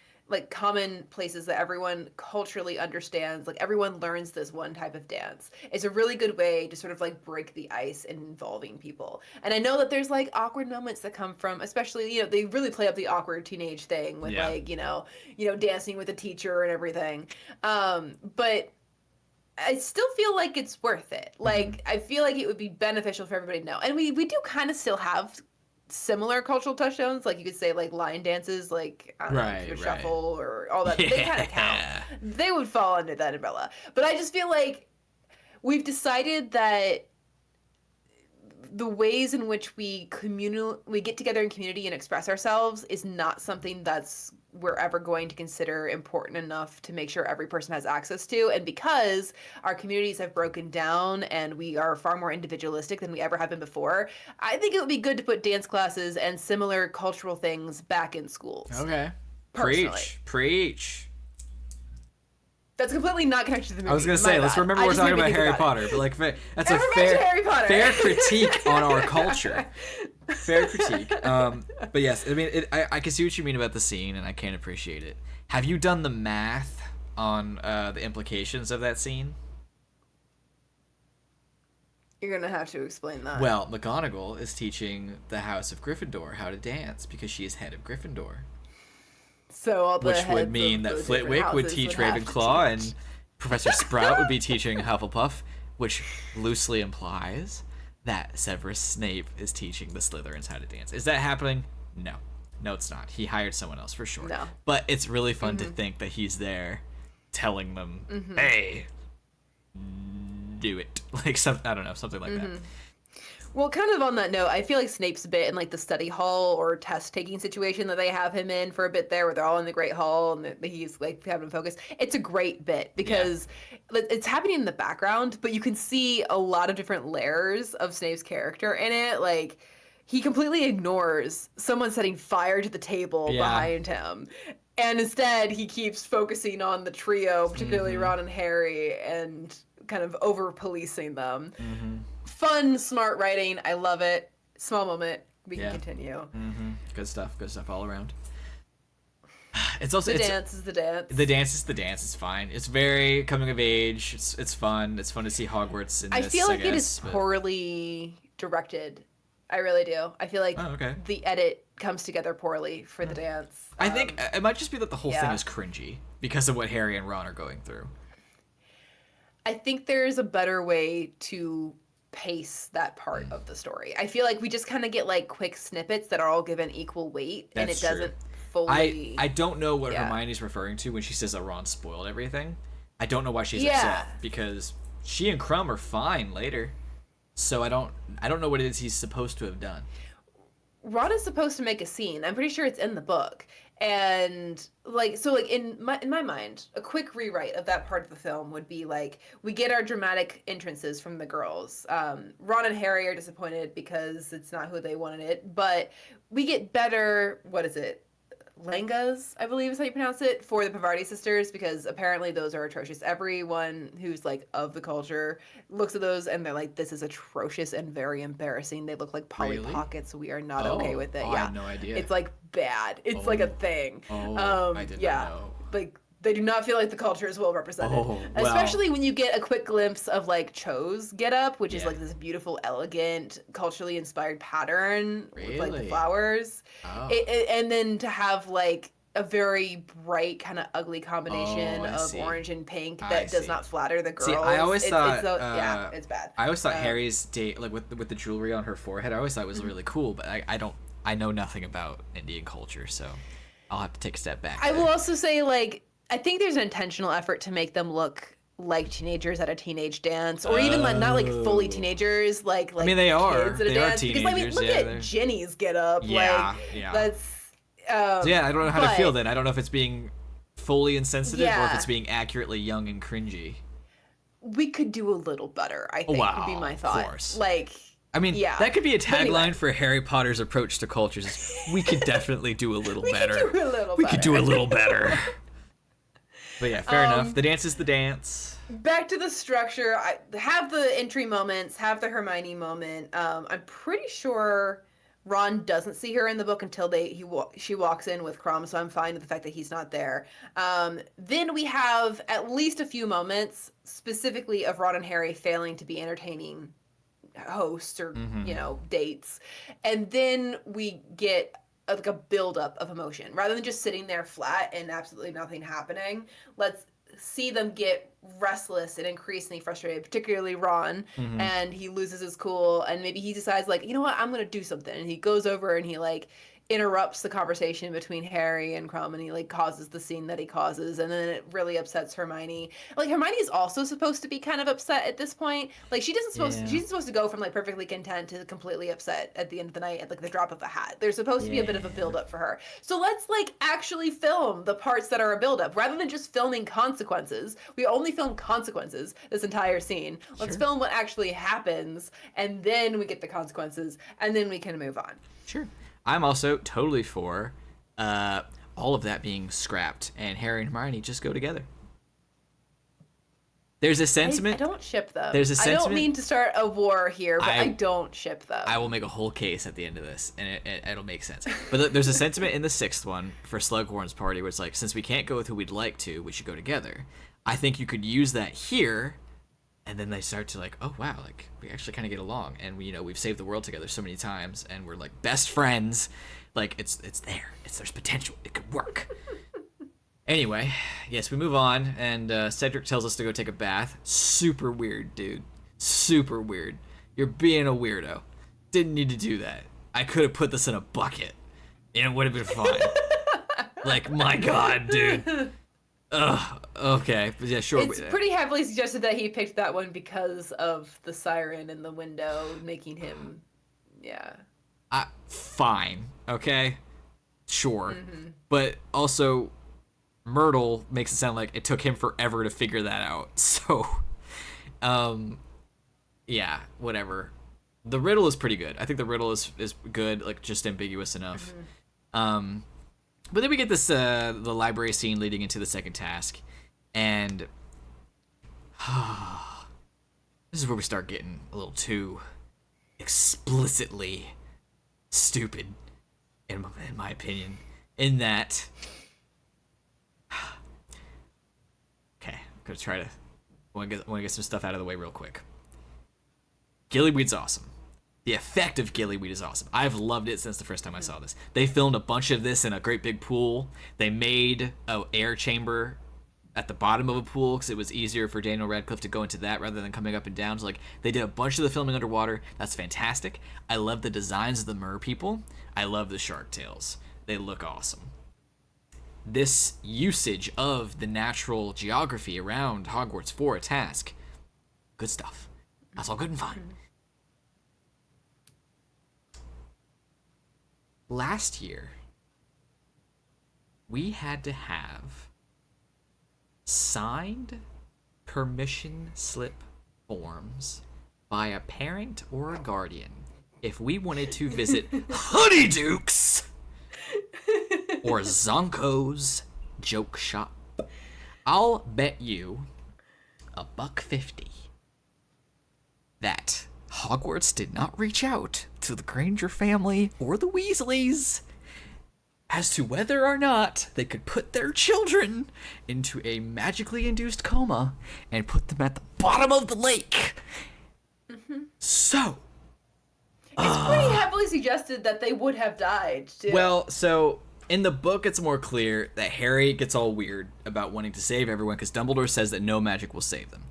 places that everyone culturally understands, like everyone learns this one type of dance, is a really good way to sort of like break the ice in involving people. And I know that there's like awkward moments that come from, especially, they really play up the awkward teenage thing with like, dancing with a teacher and everything. But I still feel like it's worth it. Like, I feel like it would be beneficial for everybody to know. And we do kind of still have similar cultural touchstones, like you could say like line dances, like I don't know, shuffle or all that. They kind of count. They would fall under that umbrella. But I just feel like we've decided that the ways in which we get together in community and express ourselves is not something we're ever going to consider important enough to make sure every person has access to. And because our communities have broken down and we are far more individualistic than we ever have been before, I think it would be good to put dance classes and similar cultural things back in schools. Okay. Personally. Preach. That's completely not connected to the movie. I was going to say, let's remember we're talking about Harry Potter, but like that's a fair critique on our culture. Fair critique. But yes, I mean, I can see what you mean about the scene, and I can appreciate it. Have you done the math on the implications of that scene? You're going to have to explain that. Well, McGonagall is teaching the House of Gryffindor how to dance because she is head of Gryffindor. So all the which would mean that Flitwick would teach Ravenclaw, and Professor Sprout would be teaching Hufflepuff, which loosely implies that Severus Snape is teaching the Slytherins how to dance. Is that happening? No. No, it's not. He hired someone else for sure. No. But it's really fun to think that he's there telling them, hey, do it. Like, I don't know, something like that. Well, kind of on that note, I feel like Snape's a bit in like the study hall or test-taking situation that they have him in for a bit there, where they're all in the Great Hall and he's like having focus. It's a great bit because it's happening in the background, but you can see a lot of different layers of Snape's character in it. Like, he completely ignores someone setting fire to the table behind him. And instead, he keeps focusing on the trio, particularly Ron and Harry, and kind of over-policing them. Fun, smart writing. I love it. Small moment. We can continue. Good stuff all around. It's also the dance is the dance. The dance is the dance. It's fine. It's very coming of age. It's fun. It's fun to see Hogwarts in this. I feel like it guess, is poorly directed. I really do. I feel like the edit comes together poorly for the dance. I think it might just be that the whole thing is cringy because of what Harry and Ron are going through. I think there's a better way to pace that part of the story. I feel like we just kind of get like quick snippets that are all given equal weight, and it doesn't fully. I don't know what Hermione's referring to when she says that Ron spoiled everything. I don't know why she's upset, because she and Crumb are fine later. So I don't know what it is he's supposed to have done. Ron is supposed to make a scene. I'm pretty sure it's in the book. And in my mind, a quick rewrite of that part of the film would be like, we get our dramatic entrances from the girls. Ron and Harry are disappointed because it's not who they wanted it, but we get better, Langas, I believe is how you pronounce it, for the Pavarti sisters, because apparently those are atrocious. Everyone who's like of the culture looks at those and they're like, this is atrocious and very embarrassing. They look like Polly Pockets. We are not okay with it. I had no idea. It's like bad. It's like a thing. I did not know. Like, they do not feel like the culture is well represented. Especially when you get a quick glimpse of like Cho's get up, which is like this beautiful, elegant, culturally inspired pattern with like the flowers. And then to have like a very bright, kind of ugly combination of orange and pink that does not flatter the girls. See, I always thought it's bad. I always thought Harry's date, like with the jewelry on her forehead, I always thought it was really cool, but I know nothing about Indian culture, so I'll have to take a step back. I will also say, like, I think there's an intentional effort to make them look like teenagers at a teenage dance, or even like not like fully teenagers, like I mean they are kids at a dance. teenagers. Because I mean, look at Ginny's get up. That's. So yeah, I don't know how to feel then. I don't know if it's being fully insensitive or if it's being accurately young and cringy. We could do a little better, I think, would be my thought. Of course. Like, I mean, that could be a tagline for Harry Potter's approach to cultures. We could definitely do a little better. We could do a little better. But yeah, fair enough. The dance is the dance. Back to the structure. Have the entry moments, have the Hermione moment. I'm pretty sure Ron doesn't see her in the book until she walks in with Crumb, so I'm fine with the fact that he's not there. Then we have at least a few moments, specifically of Ron and Harry failing to be entertaining hosts or dates, and then we get like a buildup of emotion rather than just sitting there flat and absolutely nothing happening. Let's see them get restless and increasingly frustrated, particularly Ron, and he loses his cool, and maybe he decides, like, you know what, I'm gonna do something, and he goes over and he like interrupts the conversation between Harry and Crumb, and he like causes the scene that he causes, and then it really upsets Hermione. Like, Hermione is also supposed to be kind of upset at this point. Like, she's supposed to go from like perfectly content to completely upset at the end of the night at like the drop of a hat. There's supposed to be a bit of a build-up for her. So let's like actually film the parts that are a build-up rather than just filming consequences. We only film consequences this entire scene. Let's film what actually happens, and then we get the consequences, and then we can move on. Sure. I'm also totally for all of that being scrapped and Harry and Hermione just go together. There's a sentiment. I don't ship them. There's a sentiment. I don't mean to start a war here, but I don't ship them. I will make a whole case at the end of this, and it'll make sense. But there's a sentiment in the sixth one for Slughorn's party where it's like, since we can't go with who we'd like to, we should go together. I think you could use that here. And then they start to like, oh wow, like we actually kind of get along, and we've saved the world together so many times, and we're like best friends. Like it's there. There's potential. It could work. Anyway, yes, we move on, and Cedric tells us to go take a bath. Super weird, dude. Super weird. You're being a weirdo. Didn't need to do that. I could have put this in a bucket, and it would have been fine. Like, my God, dude. Ugh, okay. Yeah, sure. It's pretty heavily suggested that he picked that one because of the siren in the window making him, fine, okay? Sure. But also, Myrtle makes it sound like it took him forever to figure that out. So, yeah, whatever. The riddle is pretty good. I think the riddle is good, like, just ambiguous enough. But then we get this the library scene leading into the second task, and this is where we start getting a little too explicitly stupid, in my opinion, in that gonna try to want to get some stuff out of the way real quick. Gillyweed's awesome. The effect of Gillyweed is awesome. I've loved it since the first time I saw this. They filmed a bunch of this in a great big pool. They made an air chamber at the bottom of a pool because it was easier for Daniel Radcliffe to go into that rather than coming up and down. So like they did a bunch of the filming underwater. That's fantastic. I love the designs of the mer people. I love the shark tails. They look awesome. This usage of the natural geography around Hogwarts for a task, good stuff. That's all good and fine. Last year, we had to have signed permission slip forms by a parent or a guardian if we wanted to visit Honeydukes or Zonko's joke shop. I'll bet you $1.50 that Hogwarts did not reach out to the Granger family or the Weasleys as to whether or not they could put their children into a magically induced coma and put them at the bottom of the lake. So it's pretty heavily suggested that they would have died too. Well, so in the book it's more clear that Harry gets all weird about wanting to save everyone because Dumbledore says that no magic will save them.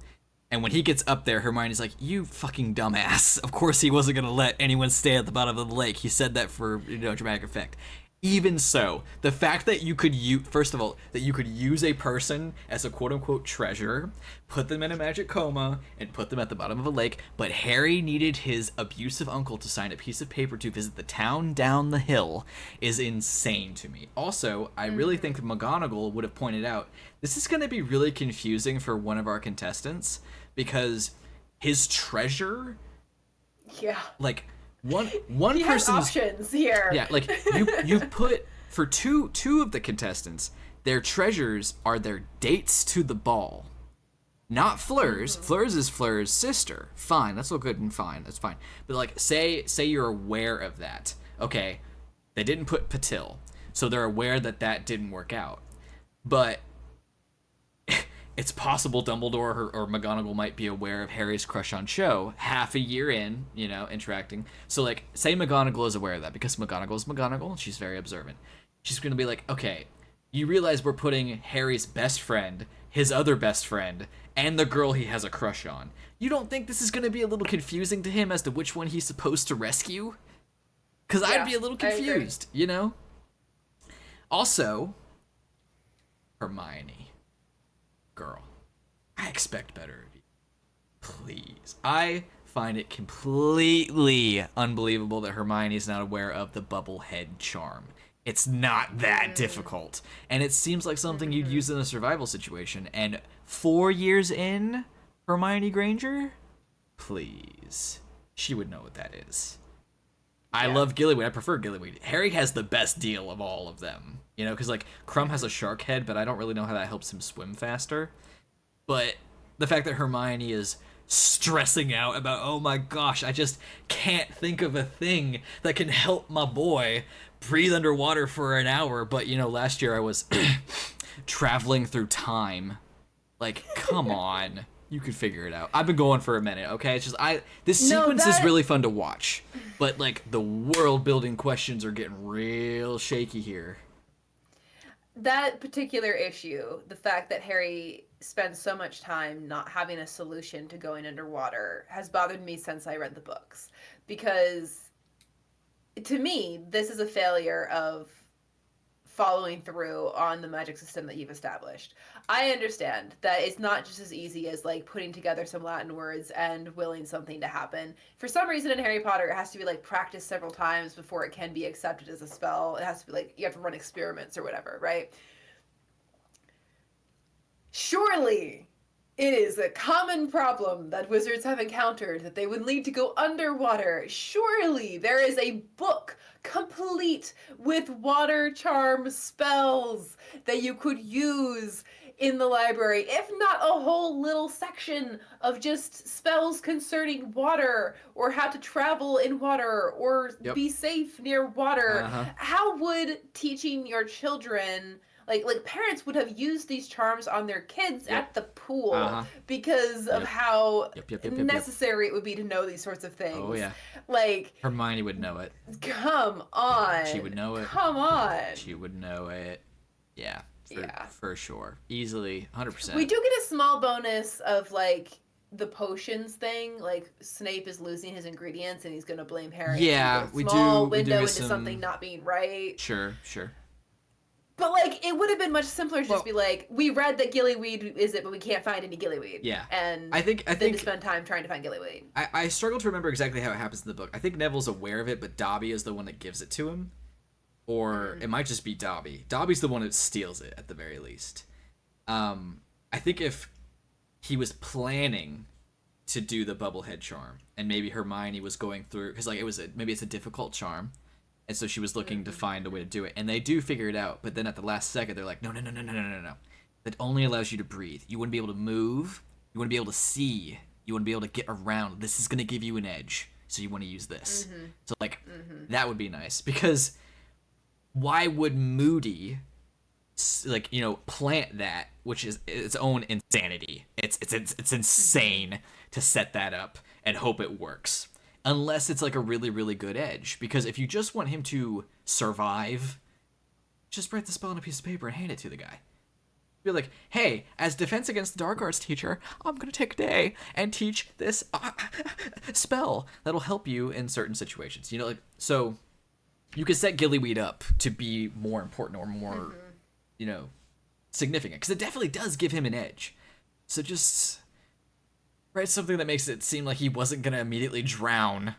And when he gets up there, Hermione's like, you fucking dumbass. Of course he wasn't going to let anyone stay at the bottom of the lake. He said that for, dramatic effect. Even so, the fact that you could use, first of all, that you could use a person as a quote-unquote treasure, put them in a magic coma, and put them at the bottom of a lake, but Harry needed his abusive uncle to sign a piece of paper to visit the town down the hill is insane to me. Also, I really think McGonagall would have pointed out, this is going to be really confusing for one of our contestants, because his treasure, like, one he person's has options here. Yeah, like you put for two of the contestants, their treasures are their dates to the ball, not Fleur's. Fleur's is Fleur's sister. Fine, that's all good and fine. That's fine. But like, say you're aware of that. Okay, they didn't put Patil, so they're aware that didn't work out. But it's possible Dumbledore or McGonagall might be aware of Harry's crush on Cho half a year in, interacting. So, like, say McGonagall is aware of that, because McGonagall is McGonagall, she's very observant. She's going to be like, okay, you realize we're putting Harry's best friend, his other best friend, and the girl he has a crush on. You don't think this is going to be a little confusing to him as to which one he's supposed to rescue? Because I'd be a little confused, Also, Hermione. Girl, I expect better of you. Please. I find it completely unbelievable that Hermione's not aware of the bubble head charm. It's not that difficult. And it seems like something you'd use in a survival situation. And 4 years in, Hermione Granger? Please. She would know what that is. I love Gillyweed. I prefer Gillyweed. Harry has the best deal of all of them. Because, like, Crumb has a shark head, but I don't really know how that helps him swim faster. But the fact that Hermione is stressing out about, oh my gosh, I just can't think of a thing that can help my boy breathe underwater for an hour. But, last year I was traveling through time. Like, come on. You could figure it out. I've been going for a minute, okay? It's just this sequence is really fun to watch, but like the world building questions are getting real shaky here. That particular issue, the fact that Harry spends so much time not having a solution to going underwater, has bothered me since I read the books, because to me, this is a failure of following through on the magic system that you've established. I understand that it's not just as easy as like putting together some Latin words and willing something to happen. For some reason in Harry Potter, it has to be like practiced several times before it can be accepted as a spell. It has to be like, you have to run experiments or whatever, right? Surely it is a common problem that wizards have encountered that they would need to go underwater. Surely there is a book complete with water charm spells that you could use in the library, if not a whole little section of just spells concerning water or how to travel in water or be safe near water. How would teaching your children, like parents would have used these charms on their kids Yep. at the pool Uh-huh. because of Yep. how Yep. necessary it would be to know these sorts of things. Oh, yeah. Like, Hermione would know it. come on. She would know it. Come on. She would know it. Yeah. Yeah. For sure. Easily. 100%. We do get a small bonus of, like, the potions thing. Like, Snape is losing his ingredients and he's going to blame Harry. Yeah, we do. Small we window do into some... something not being right. Sure. But, like, it would have been much simpler to just be like, we read that gillyweed is it, but we can't find any gillyweed. Yeah. And I think then to spend time trying to find gillyweed. I struggle to remember exactly how it happens in the book. I think Neville's aware of it, but Dobby is the one that gives it to him. Or it might just be Dobby. Dobby's the one that steals it, at the very least. I think if he was planning to do the bubblehead charm, and maybe Hermione was going through... Because, like, maybe it's a difficult charm, and so she was looking to find a way to do it. And they do figure it out, but then at the last second, they're like, no. That only allows you to breathe. You wouldn't be able to move. You wouldn't be able to see. You wouldn't be able to get around. This is going to give you an edge, so you want to use this. So, like, that would be nice. Because... why would Moody, like, you know, plant that, which is its own insanity? It's insane to set that up and hope it works, unless it's like a really, really good edge. Because if you just want him to survive, just write the spell on a piece of paper and hand it to the guy. Be like, hey, as defense against the dark arts teacher, I'm gonna take a day and teach this spell that'll help you in certain situations. You know, like, so. You could set Gillyweed up to be more important or more, you know, significant. Because it definitely does give him an edge. So just write something that makes it seem like he wasn't going to immediately drown,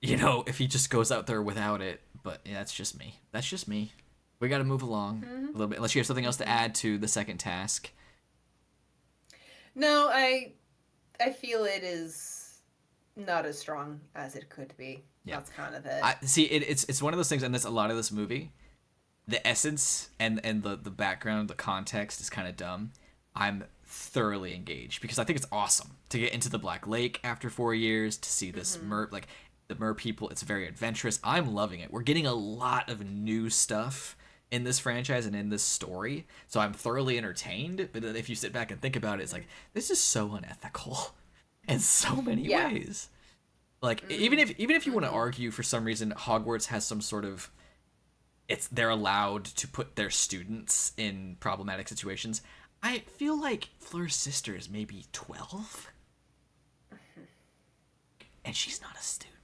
you know, if he just goes out there without it. But yeah, that's just me. We got to move along a little bit. Unless you have something else to add to the second task. No, I feel it is not as strong as it could be. Yeah. That's kind of it. It's one of those things, and there's a lot of this movie. The essence and the background, the context is kind of dumb. I'm thoroughly engaged because I think it's awesome to get into the Black Lake after 4 years, to see this the mer people. It's very adventurous. I'm loving it. We're getting a lot of new stuff in this franchise and in this story, so I'm thoroughly entertained. But if you sit back and think about it, it's like, this is so unethical in so many ways. Like, even if you want to argue for some reason Hogwarts has some sort of... they're allowed to put their students in problematic situations, I feel like Fleur's sister is maybe 12? And she's not a student.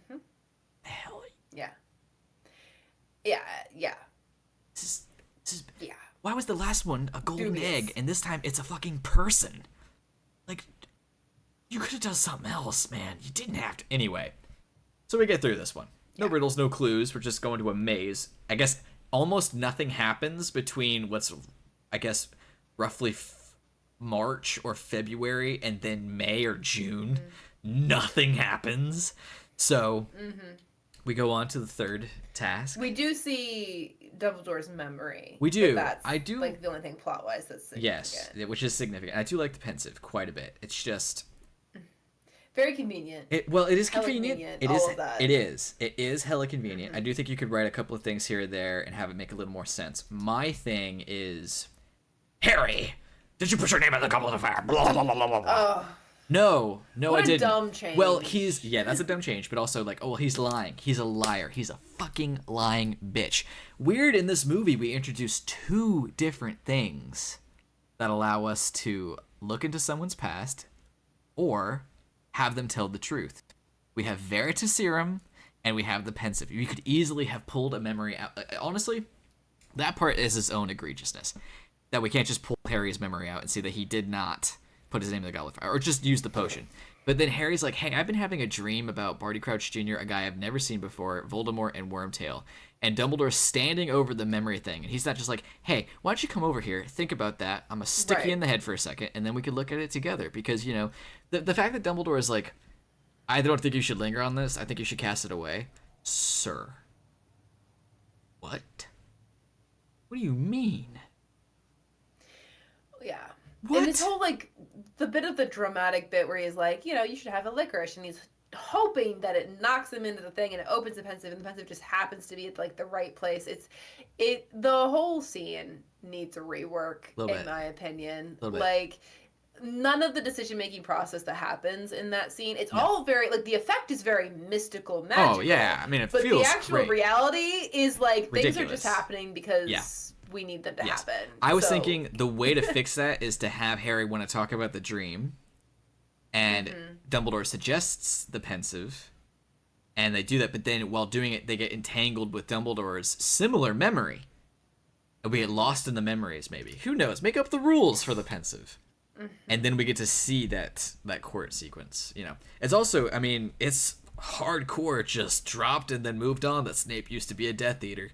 The hell? Yeah. This is, why was the last one a golden egg, and this time it's a fucking person? Like... you could have done something else, man. You didn't have to. Anyway, so we get through this one. No riddles, no clues. We're just going to a maze. I guess almost nothing happens between what's, I guess, roughly March or February and then May or June. Nothing happens. So we go on to the third task. We do see Dumbledore's memory. We do. I do. Like, the only thing plot-wise that's significant. Yes, which is significant. I do like the pensive quite a bit. It's just... very convenient. It is convenient. All of that. It is hella convenient. I do think you could write a couple of things here or there and have it make a little more sense. My thing is, Harry, did you put your name in the Goblet of Fire? Blah, blah, blah, blah, blah. No, I didn't. Dumb change. Well, that's a dumb change, but also like, oh, well, he's lying. He's a liar. He's a fucking lying bitch. Weird, in this movie, we introduce two different things that allow us to look into someone's past or have them tell the truth. We have Veritaserum and we have the pensive. You could easily have pulled a memory out. Honestly, that part is its own egregiousness. That we can't just pull Harry's memory out and see that he did not put his name in the Goblet of Fire, or just use the potion. But then Harry's like, hey, I've been having a dream about Barty Crouch Jr., a guy I've never seen before, Voldemort and Wormtail. And Dumbledore's standing over the memory thing, and he's not just like, hey, why don't you come over here, think about that, I'm gonna stick you in the head for a second, and then we could look at it together. Because, you know, the fact that Dumbledore is like, I don't think you should linger on this, I think you should cast it away. Sir. What? What do you mean? What? And this whole, like, the bit of the dramatic bit where he's like, you know, you should have a licorice, and he's hoping that it knocks him into the thing and it opens the pensive, and the pensive just happens to be at like the right place. The whole scene needs a rework, in my opinion. Like, none of the decision making process that happens in that scene, it's all very like, the effect is very mystical, magical. Oh yeah, I mean, it but feels the actual great. reality is like, Ridiculous. Things are just happening because we need them to happen. I was thinking the way to fix that is to have Harry want to talk about the dream, and Dumbledore suggests the pensive, and they do that, but then while doing it, they get entangled with Dumbledore's similar memory. And we get lost in the memories, maybe. Who knows? Make up the rules for the pensive. And then we get to see that court sequence, you know. It's also, I mean, it's hardcore just dropped and then moved on that Snape used to be a Death Eater.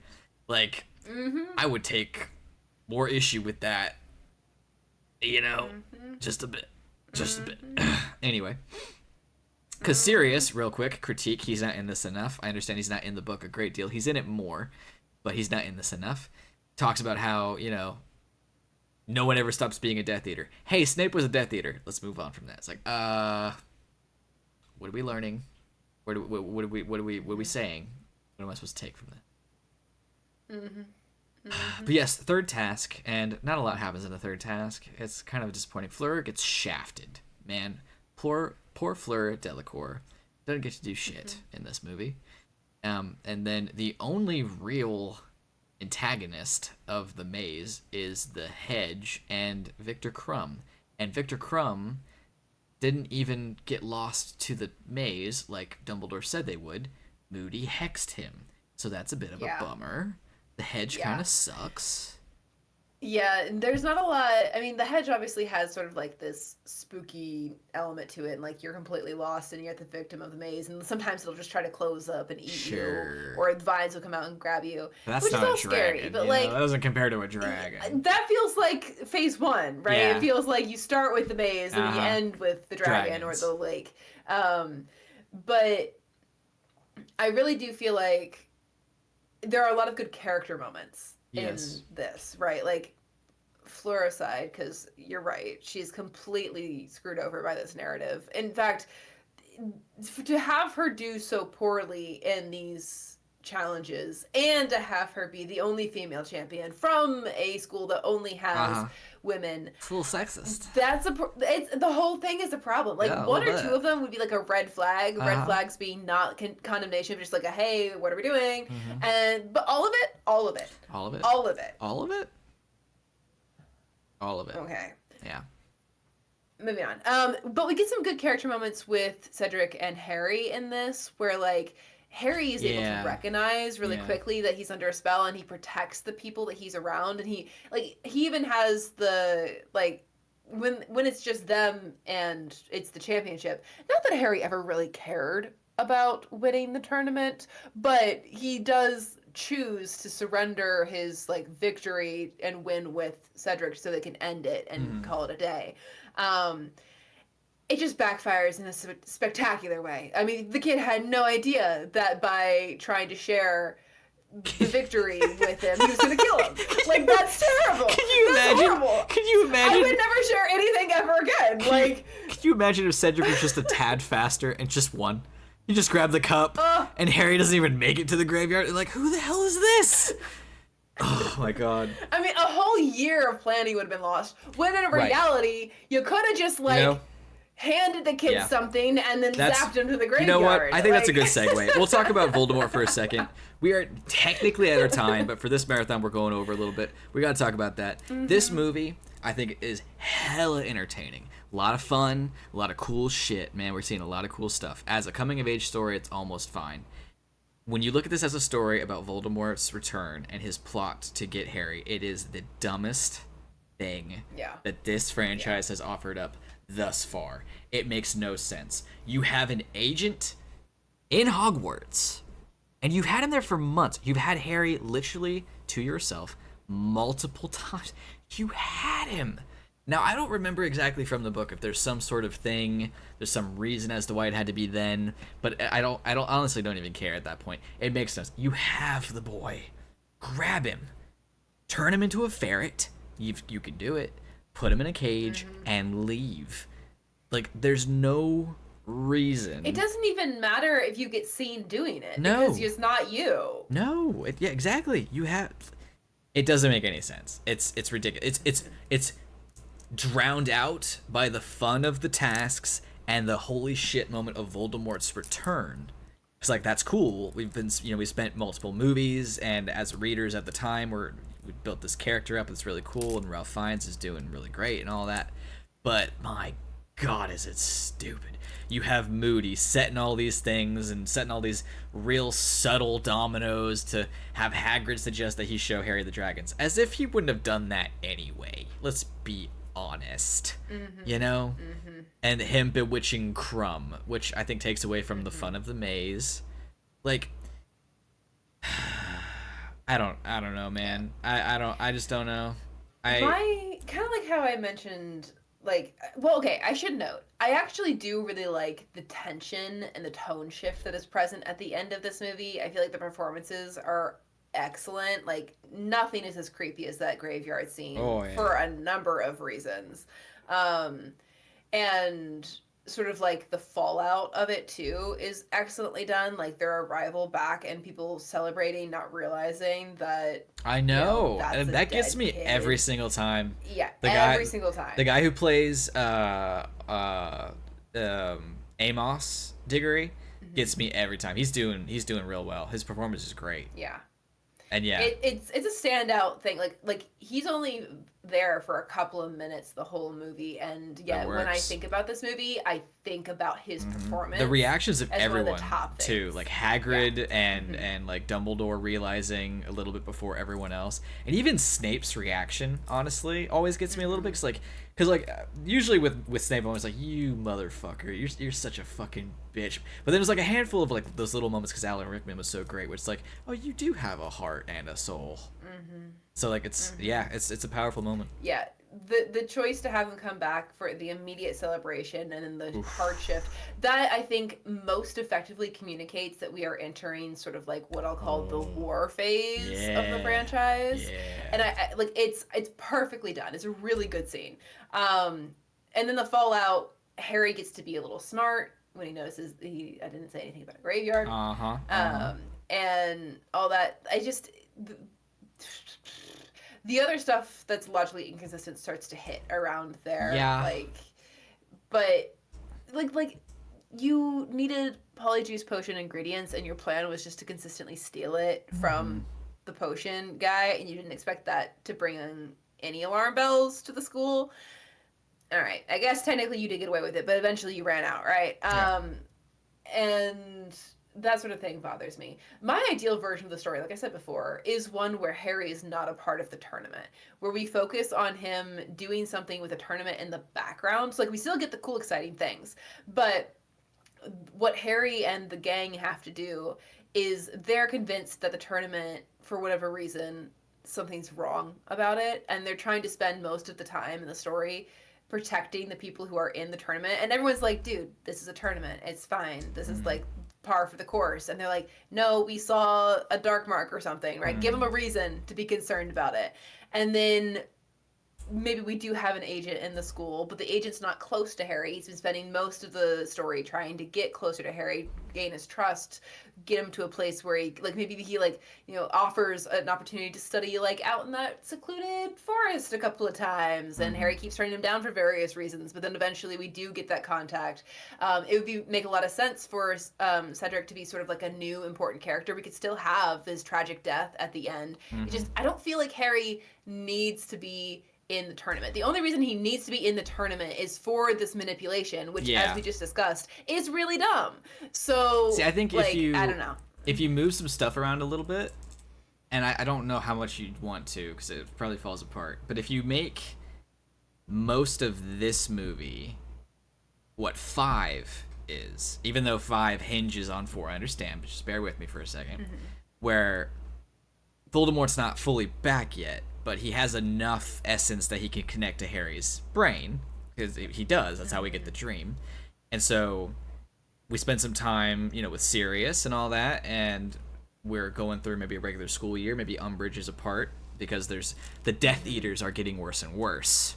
Like, I would take more issue with that, you know, just a bit. Just a bit. Anyway. Because Sirius, real quick, critique, he's not in this enough. I understand he's not in the book a great deal. He's in it more, but he's not in this enough. Talks about how, you know, no one ever stops being a Death Eater. Hey, Snape was a Death Eater. Let's move on from that. It's like, what are we learning? What are we saying? What am I supposed to take from that? But yes, third task, and not a lot happens in the third task. It's kind of disappointing. Fleur gets shafted. Man, poor Fleur Delacour doesn't get to do shit in this movie. And then the only real antagonist of the maze is the hedge and Victor Crumb. And Victor Crumb didn't even get lost to the maze like Dumbledore said they would. Moody hexed him. So that's a bit of a bummer. The hedge kind of sucks. Yeah, there's not a lot. I mean, the hedge obviously has sort of like this spooky element to it, and like you're completely lost and you're the victim of the maze, and sometimes it'll just try to close up and eat you, or the vines will come out and grab you. That's which not is all a dragon, scary, but like that doesn't compare to a dragon. That feels like phase 1, right? Yeah. It feels like you start with the maze and you end with the dragon or the lake. But I really do feel like there are a lot of good character moments in this, right? Like, Fleur aside, because you're right, she's completely screwed over by this narrative. In fact, to have her do so poorly in these challenges, and to have her be the only female champion from a school that only has women, it's a little sexist. The whole thing is a problem. Like, one or two of them would be like a red flag. Red flags being not condemnation, just like a hey, what are we doing? But all of it. Okay. Yeah. Moving on. But we get some good character moments with Cedric and Harry in this, where like Harry is able to recognize really quickly that he's under a spell, and he protects the people that he's around, and he even has the like when it's just them and it's the championship. Not that Harry ever really cared about winning the tournament, but he does choose to surrender his like victory and win with Cedric so they can end it and call it a day. It just backfires in a spectacular way. I mean, the kid had no idea that by trying to share the victory with him, he was going to kill him. Like, that's terrible. Can you imagine? I would never share anything ever again. Can you imagine if Cedric was just a tad faster and just won? You just grab the cup, and Harry doesn't even make it to the graveyard. You're like, who the hell is this? Oh my god. I mean, a whole year of planning would have been lost. When in reality, you could have just handed the kid something and then zapped him to the graveyard. You know what? I think that's a good segue. We'll talk about Voldemort for a second. We are technically at our time, but for this marathon, we're going over a little bit. We got to talk about that. This movie, I think, is hella entertaining. A lot of fun, a lot of cool shit, man. We're seeing a lot of cool stuff. As a coming-of-age story, it's almost fine. When you look at this as a story about Voldemort's return and his plot to get Harry, it is the dumbest thing that this franchise has offered up thus far. It makes no sense. You have an agent in Hogwarts, and you've had him there for months. You've had Harry literally to yourself multiple times. You had him. Now, I don't remember exactly from the book if there's some sort of thing, there's some reason as to why it had to be then, but I honestly don't even care at that point. It makes sense. You have the boy. Grab him. Turn him into a ferret. You can do it. Put him in a cage and leave. Like, there's no reason. It doesn't even matter if you get seen doing it. No. Because it's not you. No. Yeah, exactly. You have... It doesn't make any sense. It's ridiculous. It's drowned out by the fun of the tasks and the holy shit moment of Voldemort's return. It's like, that's cool. We've been, we spent multiple movies, and as readers at the time, we built this character up. It's really cool, and Ralph Fiennes is doing really great and all that. But my God, is it stupid. You have Moody setting all these things and setting all these real subtle dominoes to have Hagrid suggest that he show Harry the dragons. As if he wouldn't have done that anyway. Let's be honest. You know? And him bewitching Crumb, which I think takes away from the fun of the maze. Like, I don't know, man. I just don't know. Kind of like how I mentioned, like, well, okay, I should note, I actually do really like the tension and the tone shift that is present at the end of this movie. I feel like the performances are excellent. Like, nothing is as creepy as that graveyard scene for a number of reasons. And sort of like the fallout of it too is excellently done. Like, their arrival back and people celebrating, not realizing that. I know, and that gets me kid. every single time. Yeah, every single time. The guy who plays Amos Diggory gets me every time. He's doing real well. His performance is great. Yeah. And yeah, it's a standout thing. Like he's only there for a couple of minutes the whole movie, and yet when I think about this movie, I think about his performance. The reactions of everyone one of the top too, like Hagrid and like Dumbledore realizing a little bit before everyone else, and even Snape's reaction. Honestly, always gets me a little bit because usually with Snape, I'm always like, you motherfucker, you're such a fucking bitch. But then there's like a handful of like those little moments because Alan Rickman was so great, which it's like, oh, you do have a heart and a soul. So like it's it's a powerful moment. Yeah, the choice to have him come back for the immediate celebration and then the hard shift, that I think most effectively communicates that we are entering sort of like what I'll call the war phase of the franchise. Yeah. And I like it's perfectly done. It's a really good scene. And then the fallout, Harry gets to be a little smart when he notices I didn't say anything about a graveyard. And all that. The other stuff that's logically inconsistent starts to hit around there. Yeah. But you needed polyjuice potion ingredients, and your plan was just to consistently steal it from the potion guy, and you didn't expect that to bring in any alarm bells to the school. All right. I guess technically you did get away with it, but eventually you ran out, right? Yeah. And that sort of thing bothers me. My ideal version of the story, like I said before, is one where Harry is not a part of the tournament, where we focus on him doing something with a tournament in the background. So, like, we still get the cool, exciting things, but what Harry and the gang have to do is they're convinced that the tournament, for whatever reason, something's wrong about it, and they're trying to spend most of the time in the story protecting the people who are in the tournament. And everyone's like, dude, this is a tournament. It's fine. This is like par for the course. And they're like, no, we saw a dark mark or something, right? Give them a reason to be concerned about it. And then maybe we do have an agent in the school, but the agent's not close to Harry. He's been spending most of the story trying to get closer to Harry, gain his trust, get him to a place where he, like, maybe he, like, you know, offers an opportunity to study, like, out in that secluded forest a couple of times, and Harry keeps turning him down for various reasons, but then eventually we do get that contact. It would make a lot of sense for Cedric to be sort of like a new important character. We could still have his tragic death at the end. It just, I don't feel like Harry needs to be in the tournament. The only reason he needs to be in the tournament is for this manipulation, which, as we just discussed, is really dumb. So, see, I think like, I don't know. If you move some stuff around a little bit, and I don't know how much you'd want to, because it probably falls apart, but if you make most of this movie what 5 is, even though 5 hinges on 4, I understand, but just bear with me for a second, where Voldemort's not fully back yet, but he has enough essence that he can connect to Harry's brain, because he does. That's how we get the dream. And so we spend some time, you know, with Sirius and all that, and we're going through maybe a regular school year. Maybe Umbridge is apart because the Death Eaters are getting worse and worse.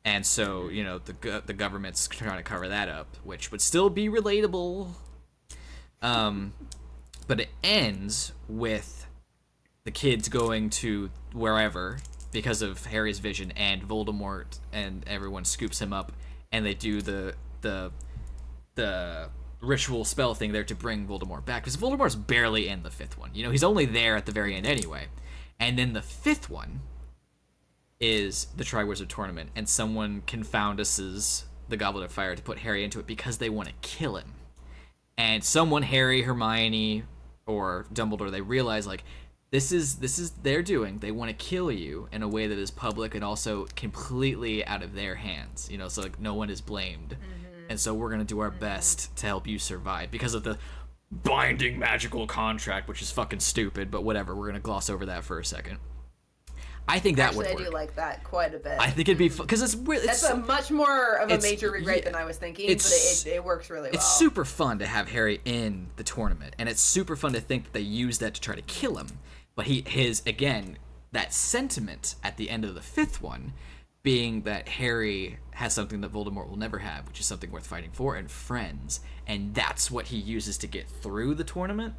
And so, the government's trying to cover that up, which would still be relatable. But it ends with the kids going to wherever because of Harry's vision, and Voldemort and everyone scoops him up, and they do the ritual spell thing there to bring Voldemort back, because Voldemort's barely in the fifth one. He's only there at the very end anyway. And then the fifth one is the Triwizard Tournament, and someone confounduses the Goblet of Fire to put Harry into it because they want to kill him. And someone, Harry, Hermione, or Dumbledore, they realize, like, this is their doing. They want to kill you in a way that is public and also completely out of their hands. So like no one is blamed. Mm-hmm. And so we're gonna do our best to help you survive because of the binding magical contract, which is fucking stupid, but whatever. We're gonna gloss over that for a second. I think that would work. I do like that quite a bit. I think it'd be fun because it's really. That's a much more of a major rewrite than I was thinking, but it works really well. It's super fun to have Harry in the tournament, and it's super fun to think that they use that to try to kill him. But again, that sentiment at the end of the fifth one being that Harry has something that Voldemort will never have, which is something worth fighting for, and friends, and that's what he uses to get through the tournament.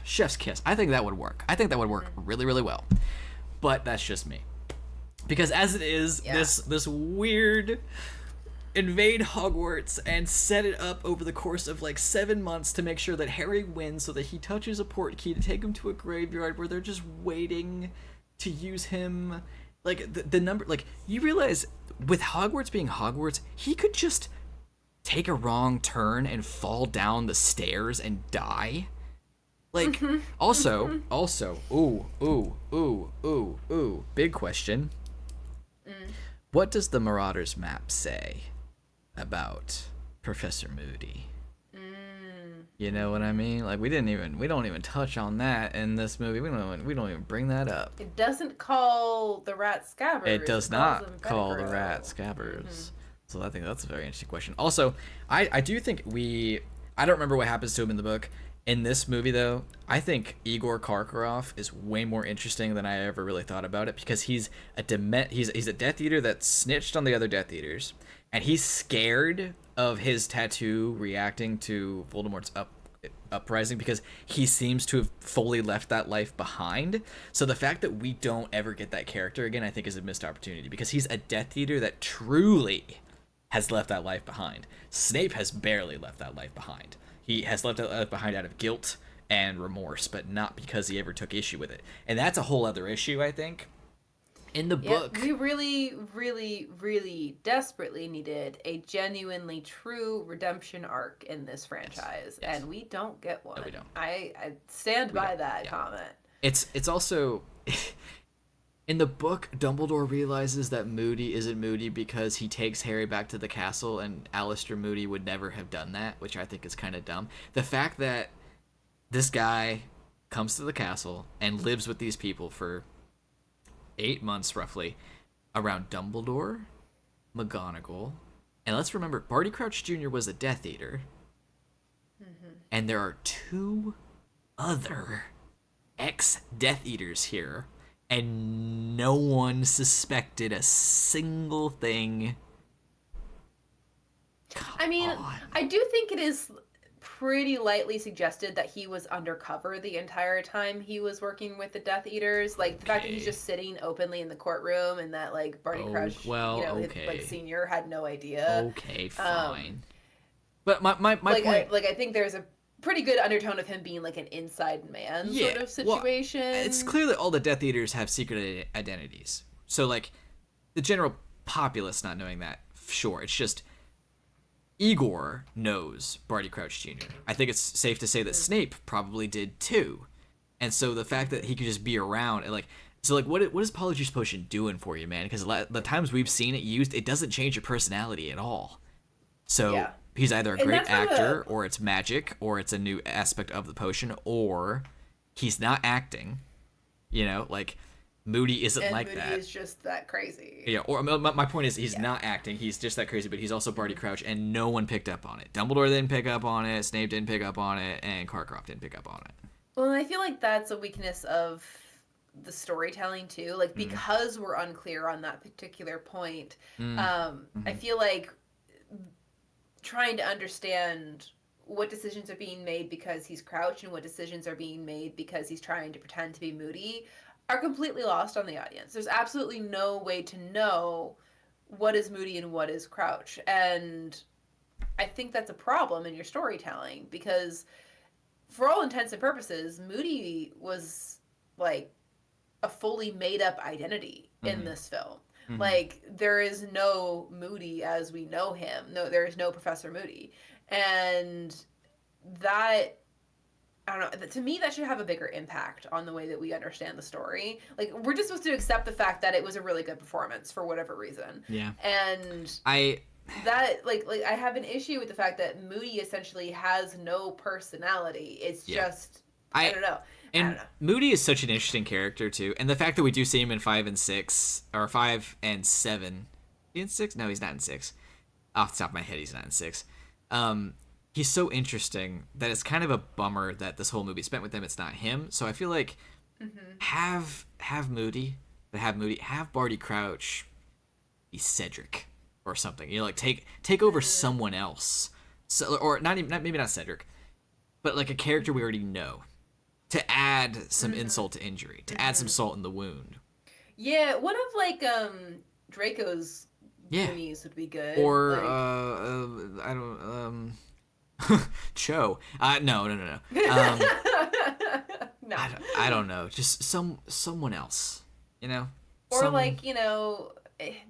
Chef's kiss. I think that would work. I think that would work really, really well. But that's just me. Because as it is, this weird invade Hogwarts and set it up over the course of like 7 months to make sure that Harry wins so that he touches a port key to take him to a graveyard where they're just waiting to use him. Like the number, like you realize with Hogwarts being Hogwarts, he could just take a wrong turn and fall down the stairs and die. Like, also, big question. What does the Marauders map say about Professor Moody? You know what I mean? Like, we don't even touch on that in this movie. We don't even bring that up. It doesn't call the rat scabbers. It does not call the rat scabbers. Mm-hmm. So I think that's a very interesting question. Also, I do think I don't remember what happens to him in the book. In this movie, though, I think Igor Karkaroff is way more interesting than I ever really thought about it, because he's a Death Eater that snitched on the other Death Eaters, and he's scared of his tattoo reacting to Voldemort's uprising because he seems to have fully left that life behind. So the fact that we don't ever get that character again, I think, is a missed opportunity, because he's a Death Eater that truly has left that life behind. Snape has barely left that life behind. He has left it behind out of guilt and remorse, but not because he ever took issue with it. And that's a whole other issue, I think. In the book... We really, really, really desperately needed a genuinely true redemption arc in this franchise, and we don't get one. No, we don't. I stand by that comment. It's also... In the book, Dumbledore realizes that Moody isn't Moody because he takes Harry back to the castle, and Aleister Moody would never have done that, which I think is kind of dumb. The fact that this guy comes to the castle and lives with these people for 8 months, roughly, around Dumbledore, McGonagall, and let's remember, Barty Crouch Jr. was a Death Eater, and there are 2 other ex-Death Eaters here, and no one suspected a single thing. I mean, I do think it is pretty lightly suggested that he was undercover the entire time he was working with the Death Eaters. Like, the fact that he's just sitting openly in the courtroom, and that, like, Barty Crouch, his, senior had no idea. Okay, fine. But my point... I think there's a pretty good undertone of him being like an inside man sort of situation. Well, it's clear that all the Death Eaters have secret identities. So, like, the general populace not knowing that, sure. It's just Igor knows Barty Crouch Jr. I think it's safe to say that Snape probably did too. And so the fact that he could just be around and what is Polyjuice Potion doing for you, man? Because the times we've seen it used, it doesn't change your personality at all. So he's either a great actor, or it's magic, or it's a new aspect of the potion, or he's not acting. Like, Moody isn't like that. Moody is just that crazy. Yeah, or my point is he's not acting. He's just that crazy, but he's also Barty Crouch, and no one picked up on it. Dumbledore didn't pick up on it, Snape didn't pick up on it, and Karkaroff didn't pick up on it. Well, and I feel like that's a weakness of the storytelling too. Like, because we're unclear on that particular point, I feel like trying to understand what decisions are being made because he's Crouch and what decisions are being made because he's trying to pretend to be Moody are completely lost on the audience. There's absolutely no way to know what is Moody and what is Crouch. And I think that's a problem in your storytelling because for all intents and purposes, Moody was like a fully made up identity in this film. Like, there is no Moody as we know him. No, there is no Professor Moody. And that, I don't know, to me, that should have a bigger impact on the way that we understand the story. Like, we're just supposed to accept the fact that it was a really good performance for whatever reason. Yeah. And I have an issue with the fact that Moody essentially has no personality. It's just, I don't know. And Moody is such an interesting character too, and the fact that we do see him in 5 and 6, or 5 and 7, is he in 6? No, he's not in 6. Off the top of my head, he's not in 6. He's so interesting that it's kind of a bummer that this whole movie spent with him. It's not him. So I feel like have Moody, but have Barty Crouch be Cedric or something. You know, like take over someone else. So, or maybe not Cedric, but like a character we already know, to add some insult to injury, to add some salt in the wound. Yeah, one of like Draco's Goonies would be good. Or like... I don't Cho. No. No. I don't know. Just someone else, you know? Or like, you know,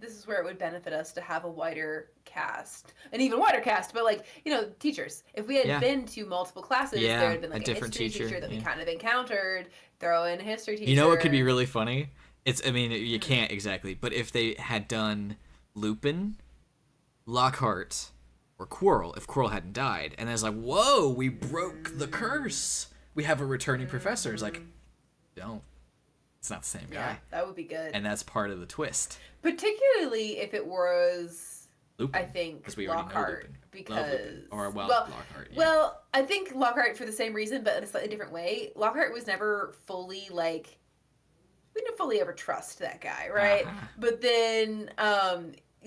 this is where it would benefit us to have a wider cast, an even wider cast, but like, you know, teachers. If we had been to multiple classes, there had been like a different history teacher that we kind of encountered, throw in a history teacher. You know what could be really funny? You can't exactly, but if they had done Lupin, Lockhart, or Quirrell, if Quirrell hadn't died, and it's like, whoa, we broke the curse. We have a returning professor. It's like, don't. It's not the same guy. Yeah, that would be good. And that's part of the twist. Particularly if it was, Lupin, I think, we Lockhart. Because... Lockhart. Yeah. Well, I think Lockhart for the same reason, but in a slightly different way. Lockhart was never fully, like... We didn't fully ever trust that guy, right? But then...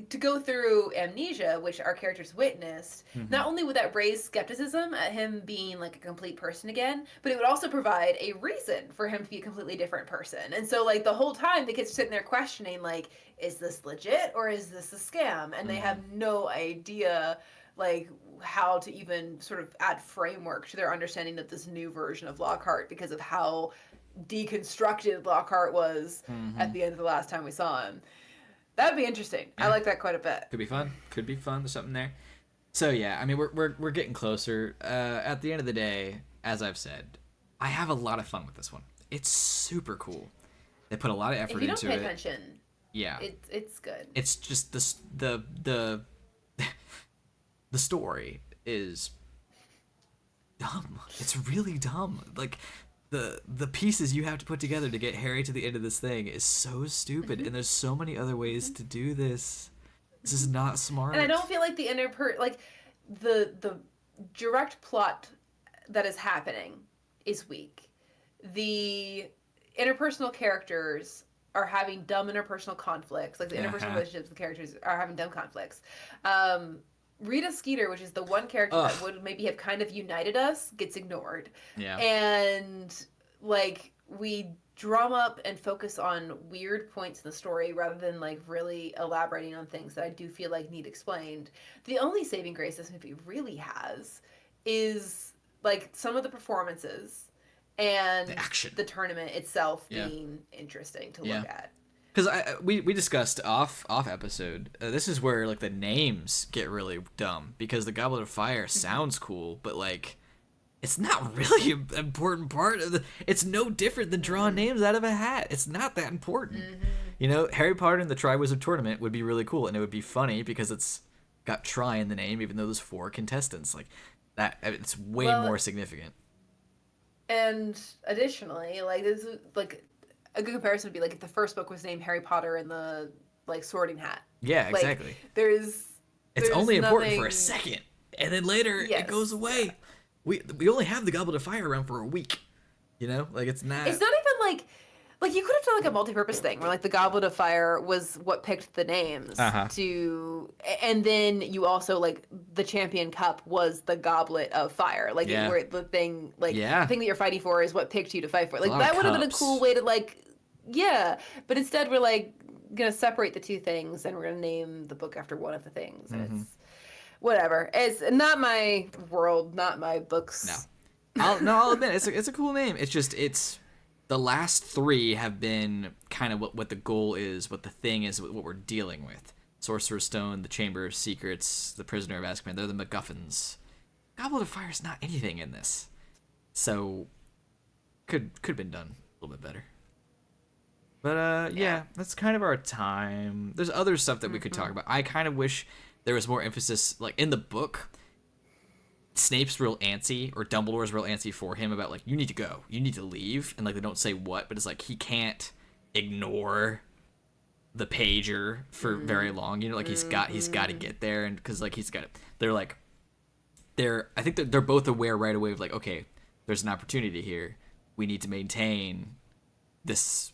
to go through amnesia, which our characters witnessed, not only would that raise skepticism at him being like a complete person again, but it would also provide a reason for him to be a completely different person. And so like the whole time the kids are sitting there questioning like, is this legit or is this a scam? And they have no idea like how to even sort of add framework to their understanding of this new version of Lockhart because of how deconstructed Lockhart was at the end of the last time we saw him. That'd be interesting. Yeah. I like that quite a bit. Could be fun. There's something there. So yeah, I mean, we're getting closer. At the end of the day, as I've said, I have a lot of fun with this one. It's super cool. They put a lot of effort into it. If you don't pay attention, yeah, it's good. It's just the story is dumb. It's really dumb. Like. The pieces you have to put together to get Harry to the end of this thing is so stupid, and there's so many other ways to do this. This is not smart. And I don't feel like the the direct plot that is happening is weak. The interpersonal characters are having dumb interpersonal conflicts. Like the interpersonal relationships with the characters are having dumb conflicts. Rita Skeeter, which is the one character that would maybe have kind of united us, gets ignored. Yeah. And, like, we drum up and focus on weird points in the story rather than, like, really elaborating on things that I do feel like need explained. The only saving grace this movie really has is, like, some of the performances and the tournament itself being interesting to look at. Because we discussed off episode, this is where like the names get really dumb because the Goblet of Fire sounds cool, but like it's not really an important part of it's no different than drawing names out of a hat. It's not that important. You know, Harry Potter and the Triwizard Tournament would be really cool, and it would be funny because it's got try in the name, even though there's 4 contestants. Like that, it's way more significant. And additionally, like this is like. A good comparison would be like if the first book was named Harry Potter and the like Sorting Hat. Yeah, exactly. Like, there's only important for a second, and then later it goes away. We only have the Goblet of Fire around for a week. You know, like it's not. It's not even Like, you could have done, like, a multi-purpose thing where, like, the Goblet of Fire was what picked the names to... And then you also, like, the Champion Cup was the Goblet of Fire. Like, where the thing, like, the thing that you're fighting for is what picked you to fight for. Like, that would have been a cool way to, like... Yeah. But instead, we're, like, gonna separate the two things, and we're gonna name the book after one of the things. And it's... Whatever. It's not my world, not my books. No. I'll admit, it's a cool name. It's just, the last three have been kind of what the goal is, what the thing is, what we're dealing with. Sorcerer's Stone, the Chamber of Secrets, the Prisoner of Azkaban, they're the MacGuffins. Goblet of Fire is not anything in this. So, could have been done a little bit better. But, yeah, that's kind of our time. There's other stuff that we could talk about. I kind of wish there was more emphasis, like, in the book... Snape's real antsy, or Dumbledore's real antsy for him about, like, you need to go, you need to leave, and, like, they don't say what, but it's like he can't ignore the pager for very long, you know, like, he's got to get there, and because, like, I think they're both aware right away of, like, okay, there's an opportunity here, we need to maintain this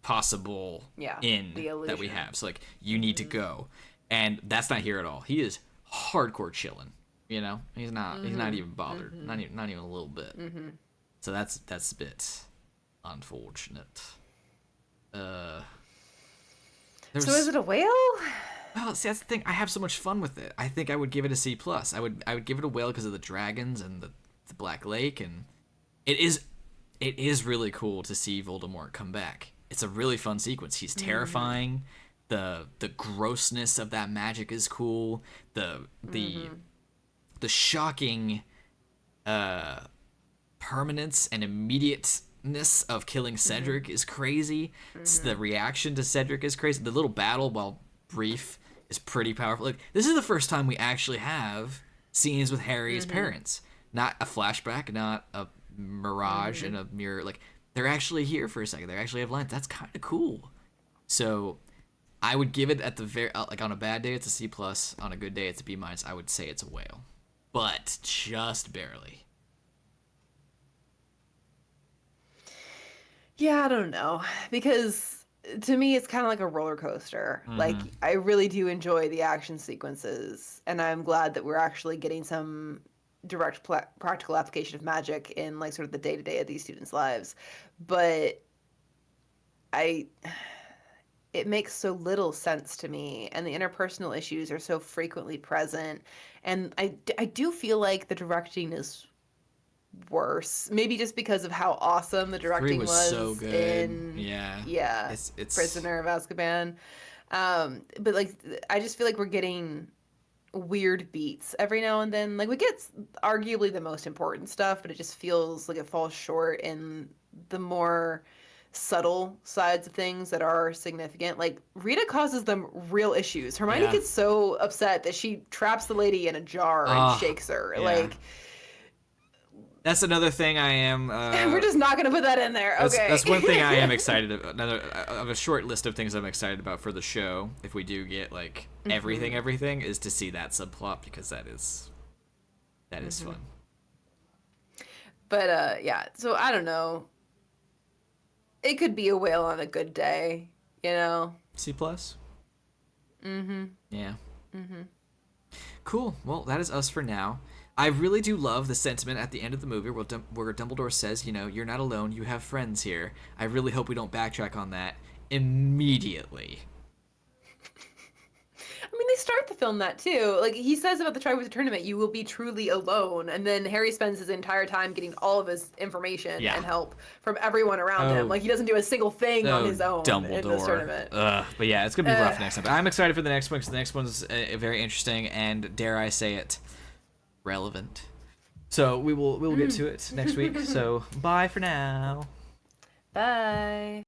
possible end that we have, so, like, you need to go, and that's not here at all. He is hardcore chilling. You know, he's not even bothered, not even a little bit. So that's a bit unfortunate. So is it a whale? Well, see, that's the thing. I have so much fun with it. I think I would give it a C+. I would give it a whale because of the dragons and the Black Lake, and it is really cool to see Voldemort come back. It's a really fun sequence. He's terrifying. The grossness of that magic is cool. The shocking permanence and immediateness of killing Cedric is crazy. The reaction to Cedric is crazy. The little battle, while brief, is pretty powerful. Like, this is the first time we actually have scenes with Harry's parents. Not a flashback, not a mirage in a mirror. Like, they're actually here for a second. They actually have lines. That's kind of cool. So I would give it at the very, like, on a bad day it's a C+, on a good day it's a B-. I would say it's a whale. But just barely. Yeah, I don't know. Because to me, it's kind of like a roller coaster. Like, I really do enjoy the action sequences. And I'm glad that we're actually getting some direct practical application of magic in, like, sort of the day-to-day of these students' lives. But it makes so little sense to me, and the interpersonal issues are so frequently present, and I do feel like the directing is worse, maybe just because of how awesome the directing was so good. in It's Prisoner of Azkaban, but, like, I just feel like we're getting weird beats every now and then. Like, we get arguably the most important stuff, but it just feels like it falls short in the more subtle sides of things that are significant. Like, Rita causes them real issues. Hermione gets so upset that she traps the lady in a jar and shakes her. Like, that's another thing I am we're just not gonna put that in there. Okay, that's one thing I am excited about. Another of a short list of things I'm excited about for the show, if we do get, like, everything is to see that subplot, because that is fun. But yeah, so I don't know. It could be a whale on a good day, you know? C+? Yeah. Cool. Well, that is us for now. I really do love the sentiment at the end of the movie where Dumbledore says, you know, you're not alone, you have friends here. I really hope we don't backtrack on that immediately. I mean, they start the film that too. Like, he says about the Triwizard Tournament, you will be truly alone. And then Harry spends his entire time getting all of his information and help from everyone around him. Like, he doesn't do a single thing on his own in this tournament. But yeah, it's going to be rough next time. But I'm excited for the next one, because the next one's very interesting and, dare I say it, relevant. So we'll get to it next week. So bye for now. Bye.